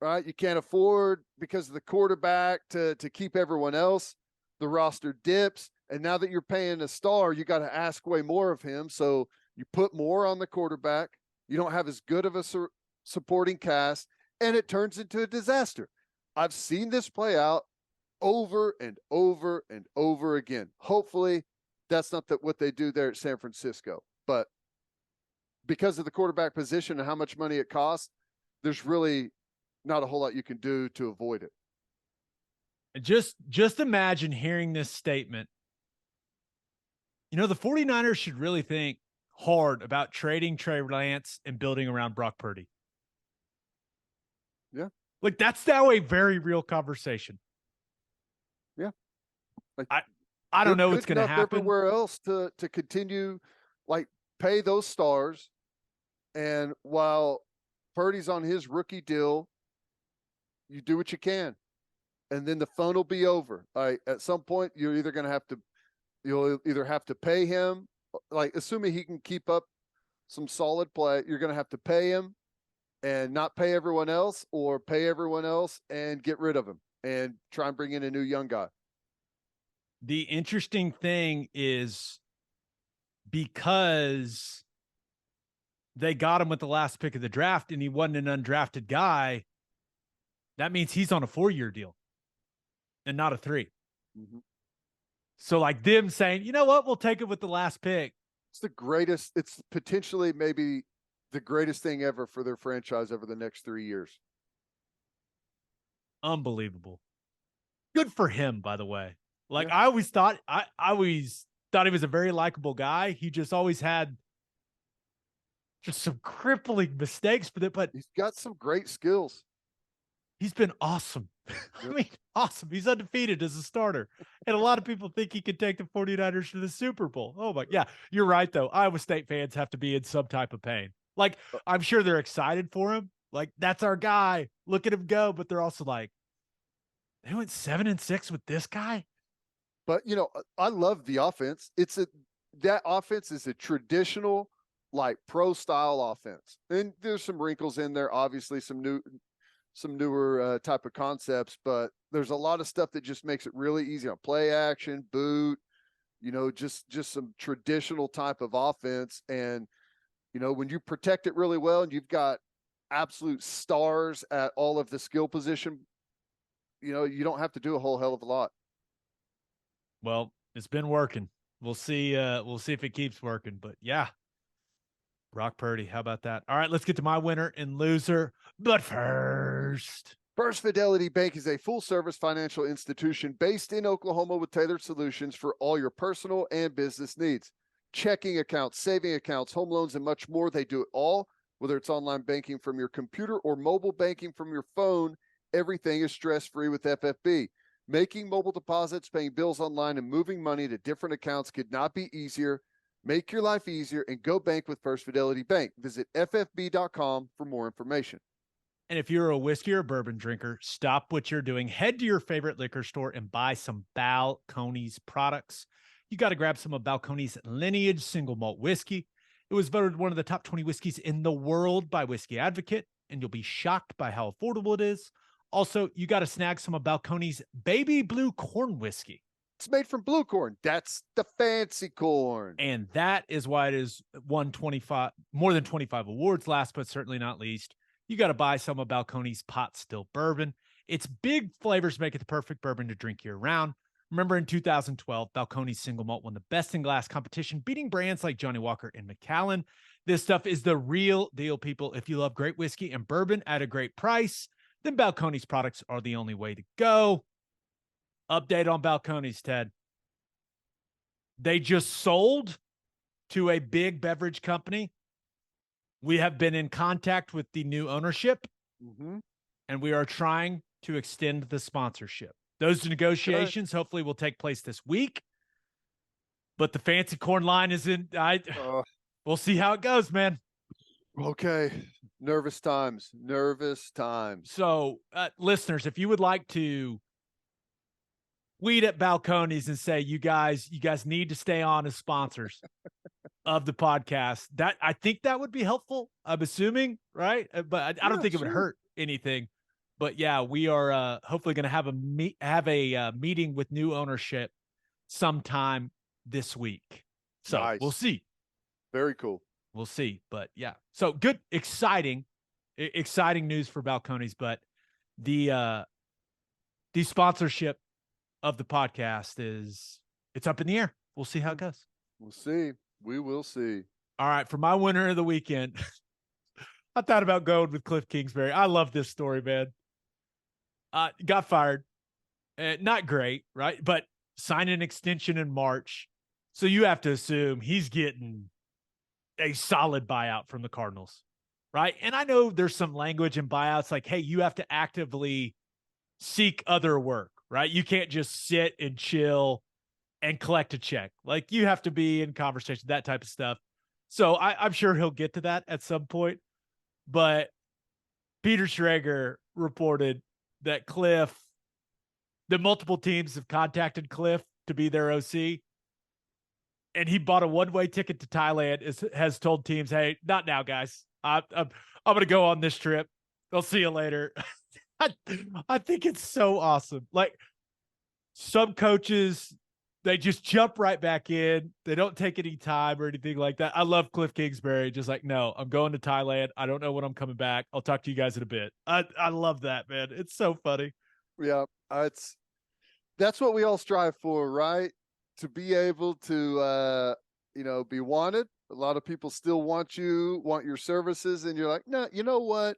right? You can't afford, because of the quarterback, to keep everyone else. The roster dips. And now that you're paying a star, you got to ask way more of him. So you put more on the quarterback. You don't have as good of a supporting cast, and it turns into a disaster. I've seen this play out over and over and over again. Hopefully that's not what they do there at San Francisco, but because of the quarterback position and how much money it costs, there's really not a whole lot you can do to avoid it. Just imagine hearing this statement. You know, the 49ers should really think hard about trading Trey Lance and building around Brock Purdy. Yeah. Like, that's now a very real conversation. Yeah. Like, I don't know what's going to happen. Everywhere else to continue, like, pay those stars. And while Purdy's on his rookie deal, you do what you can. And then the fun will be over. At some point, you'll either have to pay him, like, assuming he can keep up some solid play, you're going to have to pay him and not pay everyone else, or pay everyone else and get rid of him and try and bring in a new young guy. The interesting thing is, because they got him with the last pick of the draft and he wasn't an undrafted guy, that means he's on a 4-year deal and not a 3. Mm-hmm. So, like, them saying, you know what, we'll take it with the last pick. It's potentially maybe the greatest thing ever for their franchise over the next 3 years. Unbelievable. Good for him, by the way. Like, yeah. I always thought he was a very likable guy. He just always had just some crippling mistakes for that, but he's got some great skills. He's been awesome. I mean, awesome. He's undefeated as a starter. And a lot of people think he could take the 49ers to the Super Bowl. Oh, my. Yeah, you're right, though. Iowa State fans have to be in some type of pain. Like, I'm sure they're excited for him. Like, that's our guy. Look at him go. But they're also like, they went 7-6 with this guy. But, you know, I love the offense. That offense is a traditional, like, pro style offense. And there's some wrinkles in there, obviously, some newer type of concepts, but there's a lot of stuff that just makes it really easy on play action, boot, you know, just some traditional type of offense. And, you know, when you protect it really well and you've got absolute stars at all of the skill position, you know, you don't have to do a whole hell of a lot. Well, it's been working. We'll see if it keeps working, but yeah. Brock Purdy, how about that? All right, let's get to my winner and loser. But first, First Fidelity Bank is a full-service financial institution based in Oklahoma with tailored solutions for all your personal and business needs. Checking accounts, saving accounts, home loans, and much more. They do it all, whether it's online banking from your computer or mobile banking from your phone. Everything is stress-free with FFB. Making mobile deposits, paying bills online, and moving money to different accounts could not be easier. Make your life easier and go bank with First Fidelity Bank. Visit ffb.com for more information. And if you're a whiskey or bourbon drinker, stop what you're doing. Head to your favorite liquor store and buy some Balcones products. You got to grab some of Balcones Lineage single malt whiskey. It was voted one of the top 20 whiskeys in the world by Whiskey Advocate. and you'll be shocked by how affordable it is. Also, you got to snag some of Balcones baby blue corn whiskey. It's made from blue corn. That's the fancy corn. And that is why it is won more than 25 awards. Last but certainly not least, you got to buy some of Balcones pot still bourbon. Its big flavors make it the perfect bourbon to drink year round. Remember in 2012, Balcones single malt won the best in glass competition, beating brands like Johnnie Walker and Macallan. This stuff is the real deal, people. If you love great whiskey and bourbon at a great price, then Balcones products are the only way to go. Update on Balcones, Ted. They just sold to a big beverage company. We have been in contact with the new ownership, and we are trying to extend the sponsorship. Those negotiations hopefully will take place this week. But the fancy corn line is in. We'll see how it goes, man. Okay. Nervous times. So, listeners, if you would like to tweet at Balcones and say, you guys need to stay on as sponsors of the podcast, that I think that would be helpful. I'm assuming, right? But I don't think it would hurt anything. But yeah, we are hopefully going to have a meeting with new ownership sometime this week. So nice. We'll see. Very cool. We'll see. But yeah, so good, exciting news for Balcones. But the sponsorship of the podcast it's up in the air. We'll see how it goes. We'll see. We will see. All right. For my winner of the weekend, I thought about going with Kliff Kingsbury. I love this story, man. Got fired. Not great, right? But signed an extension in March. So you have to assume he's getting a solid buyout from the Cardinals, right? And I know there's some language in buyouts like, hey, you have to actively seek other work, right? You can't just sit and chill and collect a check. Like you have to be in conversation, that type of stuff. So I'm sure he'll get to that at some point. But Peter Schrager reported that multiple teams have contacted Kliff to be their OC. And he bought a one-way ticket to Thailand, has told teams, hey, not now, guys. I'm going to go on this trip. I'll see you later. I think it's so awesome. Like some coaches, they just jump right back in. They don't take any time or anything like that. I love Kliff Kingsbury. Just like, no, I'm going to Thailand. I don't know when I'm coming back. I'll talk to you guys in a bit. I love that, man. It's so funny. Yeah, that's what we all strive for, right? To be able to, be wanted. A lot of people still want your services, and you're like, no, you know what?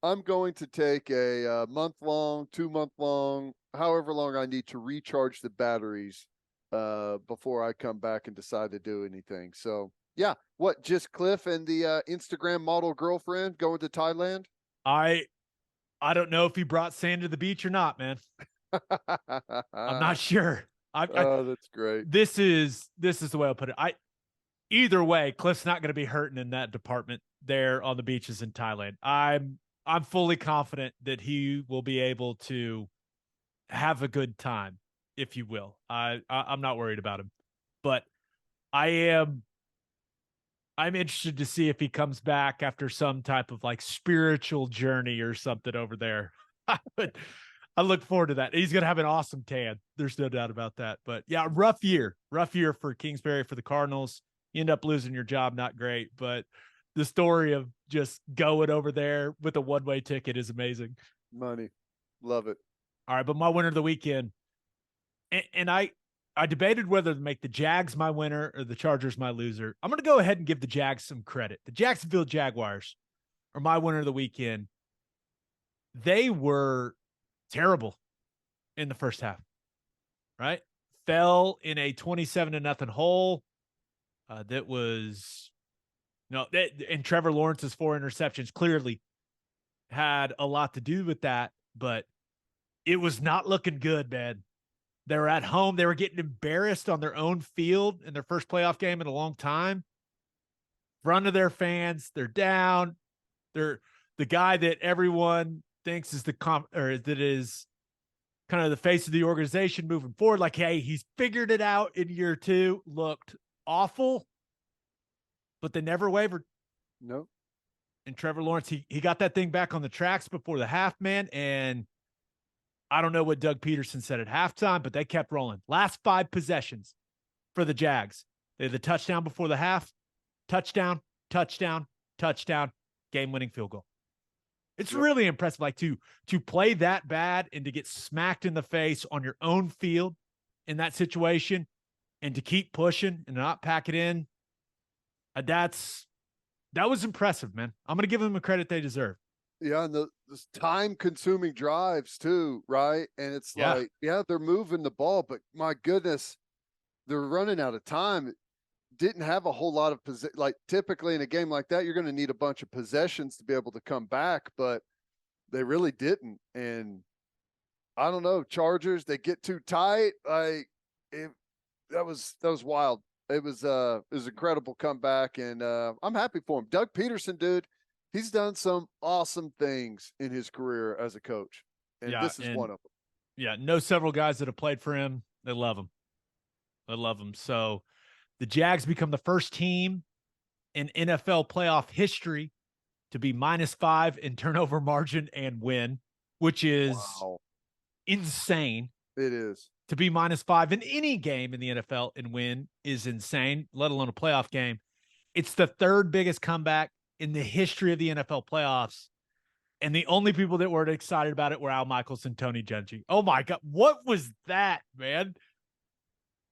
I'm going to take a month-long, 2-month-long, however long I need to recharge the batteries before I come back and decide to do anything. So, yeah, what, just Kliff and the Instagram model girlfriend going to Thailand? I don't know if he brought sand to the beach or not, man. I'm not sure. That's great. This is the way I'll put it. Either way, Kliff's not going to be hurting in that department there on the beaches in Thailand. I'm fully confident that he will be able to have a good time, if you will. I'm not worried about him, but I'm interested to see if he comes back after some type of like spiritual journey or something over there. I look forward to that. He's going to have an awesome tan. There's no doubt about that. But yeah, rough year for Kingsbury, for the Cardinals. You end up losing your job. Not great, but the story of just going over there with a one-way ticket is amazing. Money. Love it. All right. But my winner of the weekend, and I debated whether to make the Jags my winner or the Chargers my loser. I'm going to go ahead and give the Jags some credit. The Jacksonville Jaguars are my winner of the weekend. They were terrible in the first half, right? Fell in a 27-0 hole. That was and Trevor Lawrence's 4 interceptions clearly had a lot to do with that, but it was not looking good, man. They were at home. They were getting embarrassed on their own field in their first playoff game in a long time. In front of their fans, they're down. They're the guy that everyone thinks is that is kind of the face of the organization moving forward. Like, hey, he's figured it out in year 2. Looked awful, but they never wavered. Nope. And Trevor Lawrence, he got that thing back on the tracks before the half, man. And I don't know what Doug Peterson said at halftime, but they kept rolling. Last 5 possessions for the Jags. They had the touchdown before the half, touchdown, touchdown, touchdown, game-winning field goal. It's really impressive, like to play that bad and to get smacked in the face on your own field in that situation and to keep pushing and not pack it in. That was impressive, man. I'm going to give them the credit they deserve. Yeah, and the time-consuming drives too, right? And it's like, they're moving the ball, but my goodness, they're running out of time. Didn't have a whole lot of like typically in a game like that, you're going to need a bunch of possessions to be able to come back, but they really didn't. And I don't know, Chargers, they get too tight. That was wild. It was an incredible comeback, and I'm happy for him. Doug Peterson, dude, he's done some awesome things in his career as a coach, and this is one of them. Yeah, know several guys that have played for him. They love him. I love him. So the Jags become the first team in NFL playoff history to be -5 in turnover margin and win, which is insane. It is. To be -5 in any game in the NFL and win is insane, let alone a playoff game. It's the 3rd biggest comeback in the history of the NFL playoffs. And the only people that were excited about it were Al Michaels and Tony Dungy. Oh my God. What was that, man?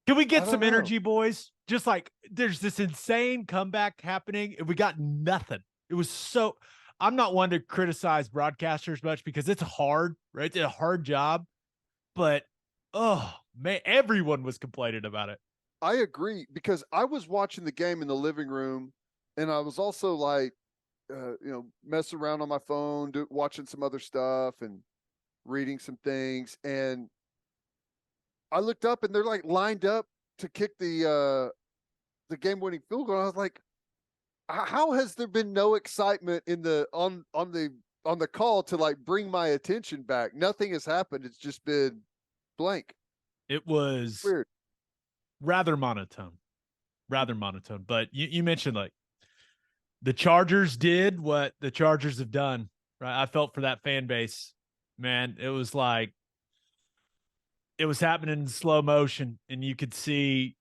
Can we get some energy, boys? Just like there's this insane comeback happening and we got nothing. It was so, I'm not one to criticize broadcasters much because it's hard, right? It's a hard job, but oh man, everyone was complaining about it. I agree, because I was watching the game in the living room and I was also like, messing around on my phone, watching some other stuff and reading some things. And I looked up and they're like lined up to kick the game-winning field goal. I was like, how has there been no excitement in on the call to like bring my attention back? Nothing has happened. It's just been blank. It was weird. Rather monotone. But you mentioned like the Chargers did what the Chargers have done, right? I felt for that fan base, man. It was like, it was happening in slow motion and you could see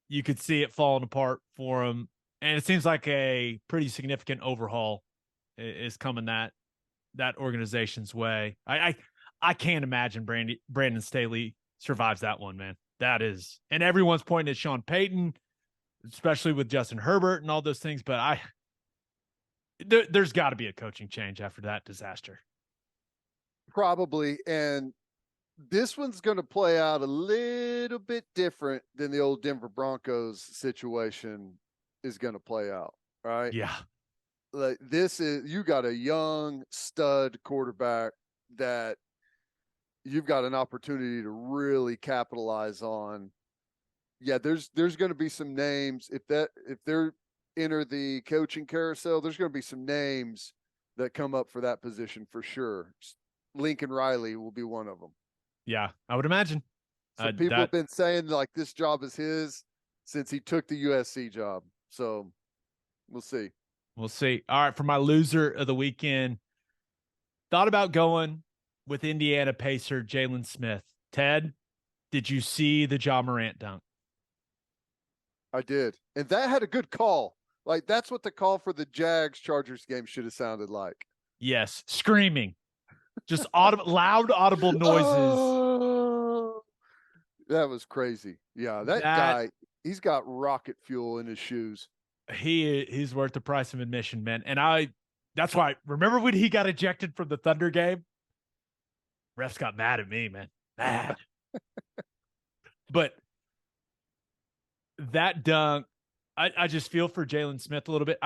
it falling apart for them. And it seems like a pretty significant overhaul is coming that organization's way. I can't imagine Brandon Staley survives that one, man. That is, and everyone's pointing at Sean Payton, especially with Justin Herbert and all those things. But there's got to be a coaching change after that disaster. Probably. And this one's going to play out a little bit different than the old Denver Broncos situation is going to play out. Right. Yeah. Like you got a young stud quarterback that you've got an opportunity to really capitalize on. Yeah. There's going to be some names if they're enter the coaching carousel, there's going to be some names that come up for that position for sure. Lincoln Riley will be one of them. Yeah, I would imagine. So people have been saying like this job is his since he took the USC job. So we'll see. We'll see. All right, for my loser of the weekend, thought about going with Indiana Pacer Jalen Smith. Ted, did you see the Ja Morant dunk? I did. And that had a good call. Like, that's what the call for the Jags-Chargers game should have sounded like. Yes, screaming. Just loud, audible noises. Oh, that was crazy. Yeah, that guy, he's got rocket fuel in his shoes. He's worth the price of admission, man. And that's why, remember when he got ejected from the Thunder game? Refs got mad at me, man. Mad. But that dunk, I just feel for Jalen Smith a little bit.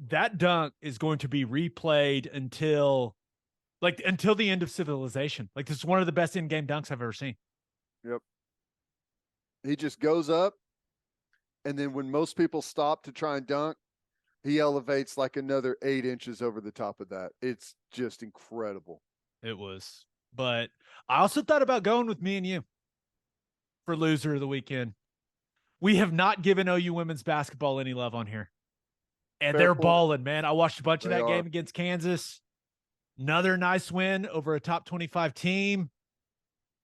That dunk is going to be replayed until the end of civilization. Like, this is one of the best in-game dunks I've ever seen. Yep. He just goes up, and then when most people stop to try and dunk, he elevates like another 8 inches over the top of that. It's just incredible. It was. But I also thought about going with me and you for loser of the weekend. We have not given OU women's basketball any love on here. And Fair they're point. balling, man. I watched a bunch of They that are. game against Kansas. Another nice win over a top 25 team.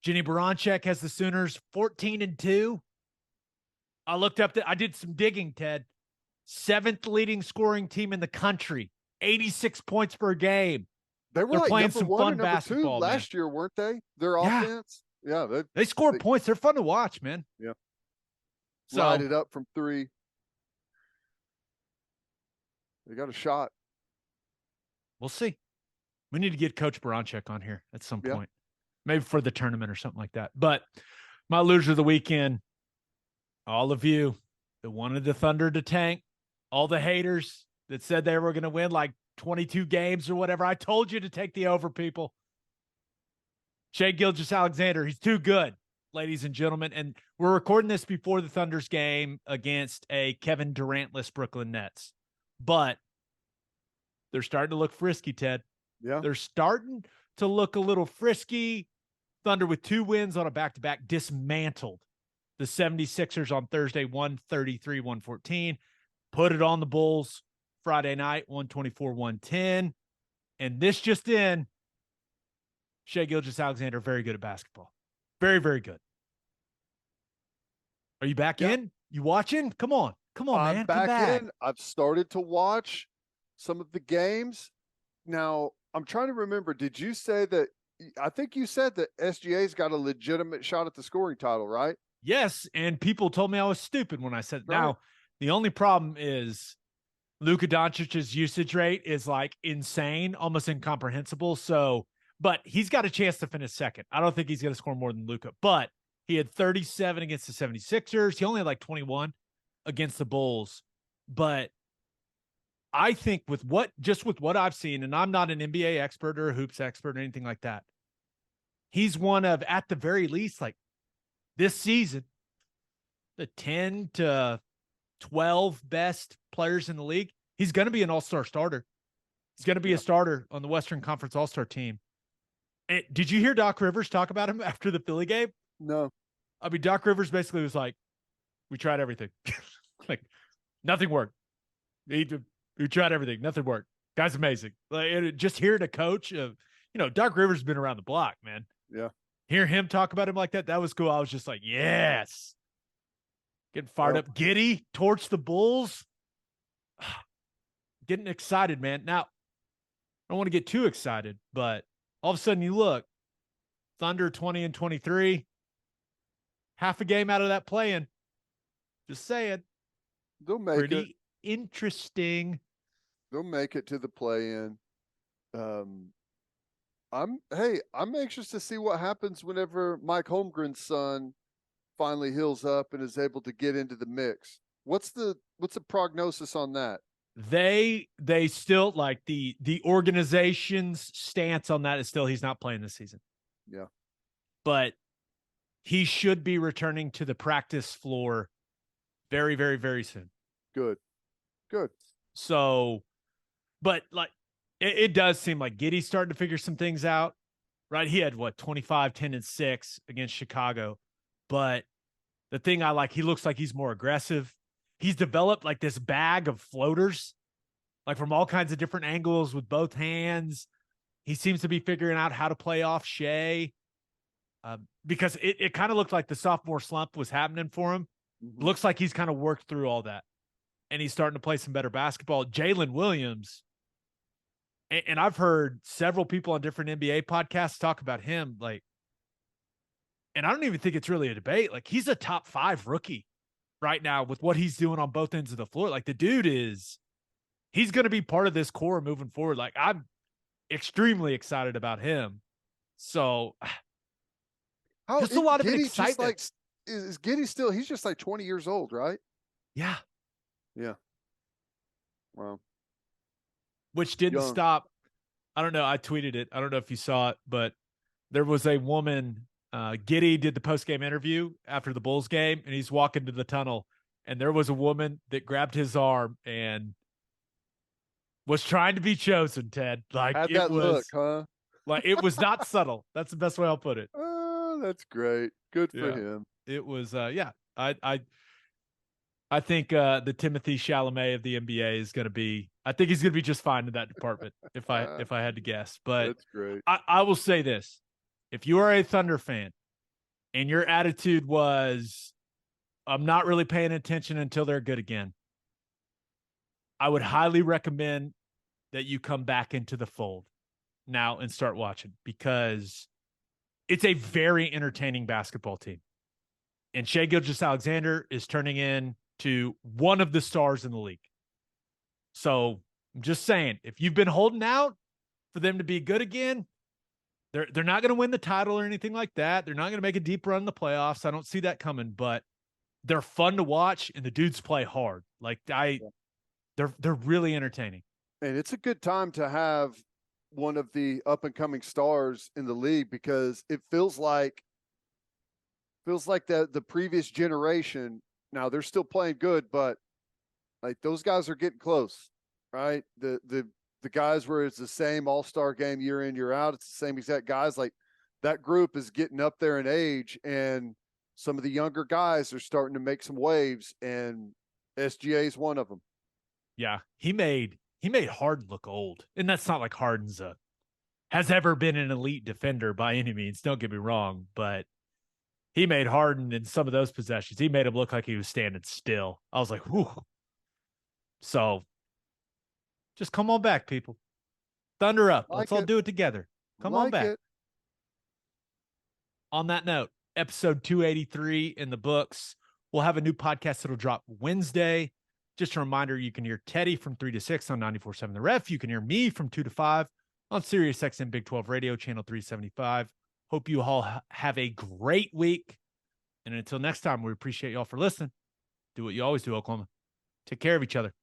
Jenny Baranchek has the Sooners 14-2. I looked up I did some digging, Ted. 7th leading scoring team in the country, 86 points per game. They were They're like playing number some 1 fun and number 2 basketball, last year, weren't they? Their Yeah. offense. Yeah. They score points. They're fun to watch, man. Yeah. So, Light it up from 3. They got a shot. we'll see. We need to get Coach Baranchek on here at some Yeah. point. Maybe for the tournament or something like that. But my loser of the weekend, all of you that wanted the Thunder to tank, all the haters that said they were going to win like 22 games or whatever. I told you to take the over, people. Shai Gilgeous-Alexander, he's too good, ladies and gentlemen. And we're recording this before the Thunder's game against a Kevin Durant-less Brooklyn Nets. But they're starting to look frisky, Ted. Yeah. They're starting to look a little frisky. Thunder with 2 wins on a back-to-back dismantled the 76ers on Thursday, 133-114. Put it on the Bulls Friday night, 124-110. And this just in, Shai Gilgeous-Alexander, very good at basketball. Very, very good. Are you back in? You watching? Come on. Come on, man. I'm back in. I've started to watch some of the games. Now, I'm trying to remember, did you say that? I think you said that SGA's got a legitimate shot at the scoring title, right? Yes, and people told me I was stupid when I said it. Right. Now, the only problem is Luka Doncic's usage rate is like insane, almost incomprehensible. So, but he's got a chance to finish second. I don't think he's going to score more than Luka, but he had 37 against the 76ers. He only had like 21 against the Bulls. But I think with what I've seen, and I'm not an NBA expert or a hoops expert or anything like that, he's one of, at the very least, like this season, the 10 to 12 best players in the league. He's going to be an all-star starter. He's going to be a starter on the Western Conference All-Star team. And did you hear Doc Rivers talk about him after the Philly game? No. I mean, Doc Rivers basically was like, we tried everything. Like, nothing worked. We tried everything. Nothing worked. Guy's amazing. Like, just hearing a coach of, Doc Rivers has been around the block, man. Yeah. Hear him talk about him like that, that was cool. I was just like, yes. Getting fired up. Giddy, torch the Bulls. Getting excited, man. Now, I don't want to get too excited, but all of a sudden you look, Thunder 20-23, half a game out of that play-in. Just saying. They'll make Pretty interesting. They'll make it to the play-in. I'm anxious to see what happens whenever Mike Holmgren's son finally heals up and is able to get into the mix. What's the prognosis on that? They still, like, the organization's stance on that is still he's not playing this season. Yeah. But he should be returning to the practice floor very, very, very soon. Good. So, but like, it does seem like Giddy's starting to figure some things out, right? He had 25, 10, and 6 against Chicago. But the thing I like, he looks like he's more aggressive. He's developed like this bag of floaters, like from all kinds of different angles with both hands. He seems to be figuring out how to play off Shai, because it kind of looked like the sophomore slump was happening for him. Mm-hmm. Looks like he's kind of worked through all that, and he's starting to play some better basketball. Jalen Williams, and I've heard several people on different NBA podcasts talk about him, like, and I don't even think it's really a debate. Like, he's a top 5 rookie right now with what he's doing on both ends of the floor. Like, the dude he's going to be part of this core moving forward. Like, I'm extremely excited about him. So just a lot of excitement. Like, is Giddy still, he's just like 20 years old, right? Yeah. Wow. Which didn't stop. I don't know. I tweeted it. I don't know if you saw it, but there was a woman, Giddy did the post-game interview after the Bulls game, and he's walking to the tunnel, and there was a woman that grabbed his arm and was trying to be chosen, Ted. Like, had that look, huh? Like, it was not subtle. That's the best way I'll put it. Oh, that's great. Good for him. It was, I think the Timothy Chalamet of the NBA is going to be. I think he's going to be just fine in that department. If I had to guess, but That's great. I will say this: if you are a Thunder fan and your attitude was, "I'm not really paying attention until they're good again," I would highly recommend that you come back into the fold now and start watching, because it's a very entertaining basketball team. And Shai Gilgeous-Alexander is turning into one of the stars in the league. So I'm just saying, if you've been holding out for them to be good again, they're not going to win the title or anything like that. They're not going to make a deep run in the playoffs. I don't see that coming, but they're fun to watch, and the dudes play hard. Like they're really entertaining. And it's a good time to have one of the up and coming stars in the league, because it feels like the previous generation. Now they're still playing good, but like those guys are getting close, right? The guys where it's the same all-star game year in, year out. It's the same exact guys. Like that group is getting up there in age, and some of the younger guys are starting to make some waves, and SGA is one of them. Yeah, he made Harden look old, and that's not like Harden's has ever been an elite defender by any means. Don't get me wrong, but he made Harden in some of those possessions. He made him look like he was standing still. I was like, whew. So just come on back, people. Thunder up. Let's all do it together. Come on back. On that note, episode 283 in the books. We'll have a new podcast that'll drop Wednesday. Just a reminder, you can hear Teddy from 3 to 6 on 94.7 The Ref. You can hear me from 2 to 5 on Sirius XM Big 12 Radio, channel 375. Hope you all have a great week. And until next time, we appreciate y'all for listening. Do what you always do, Oklahoma. Take care of each other.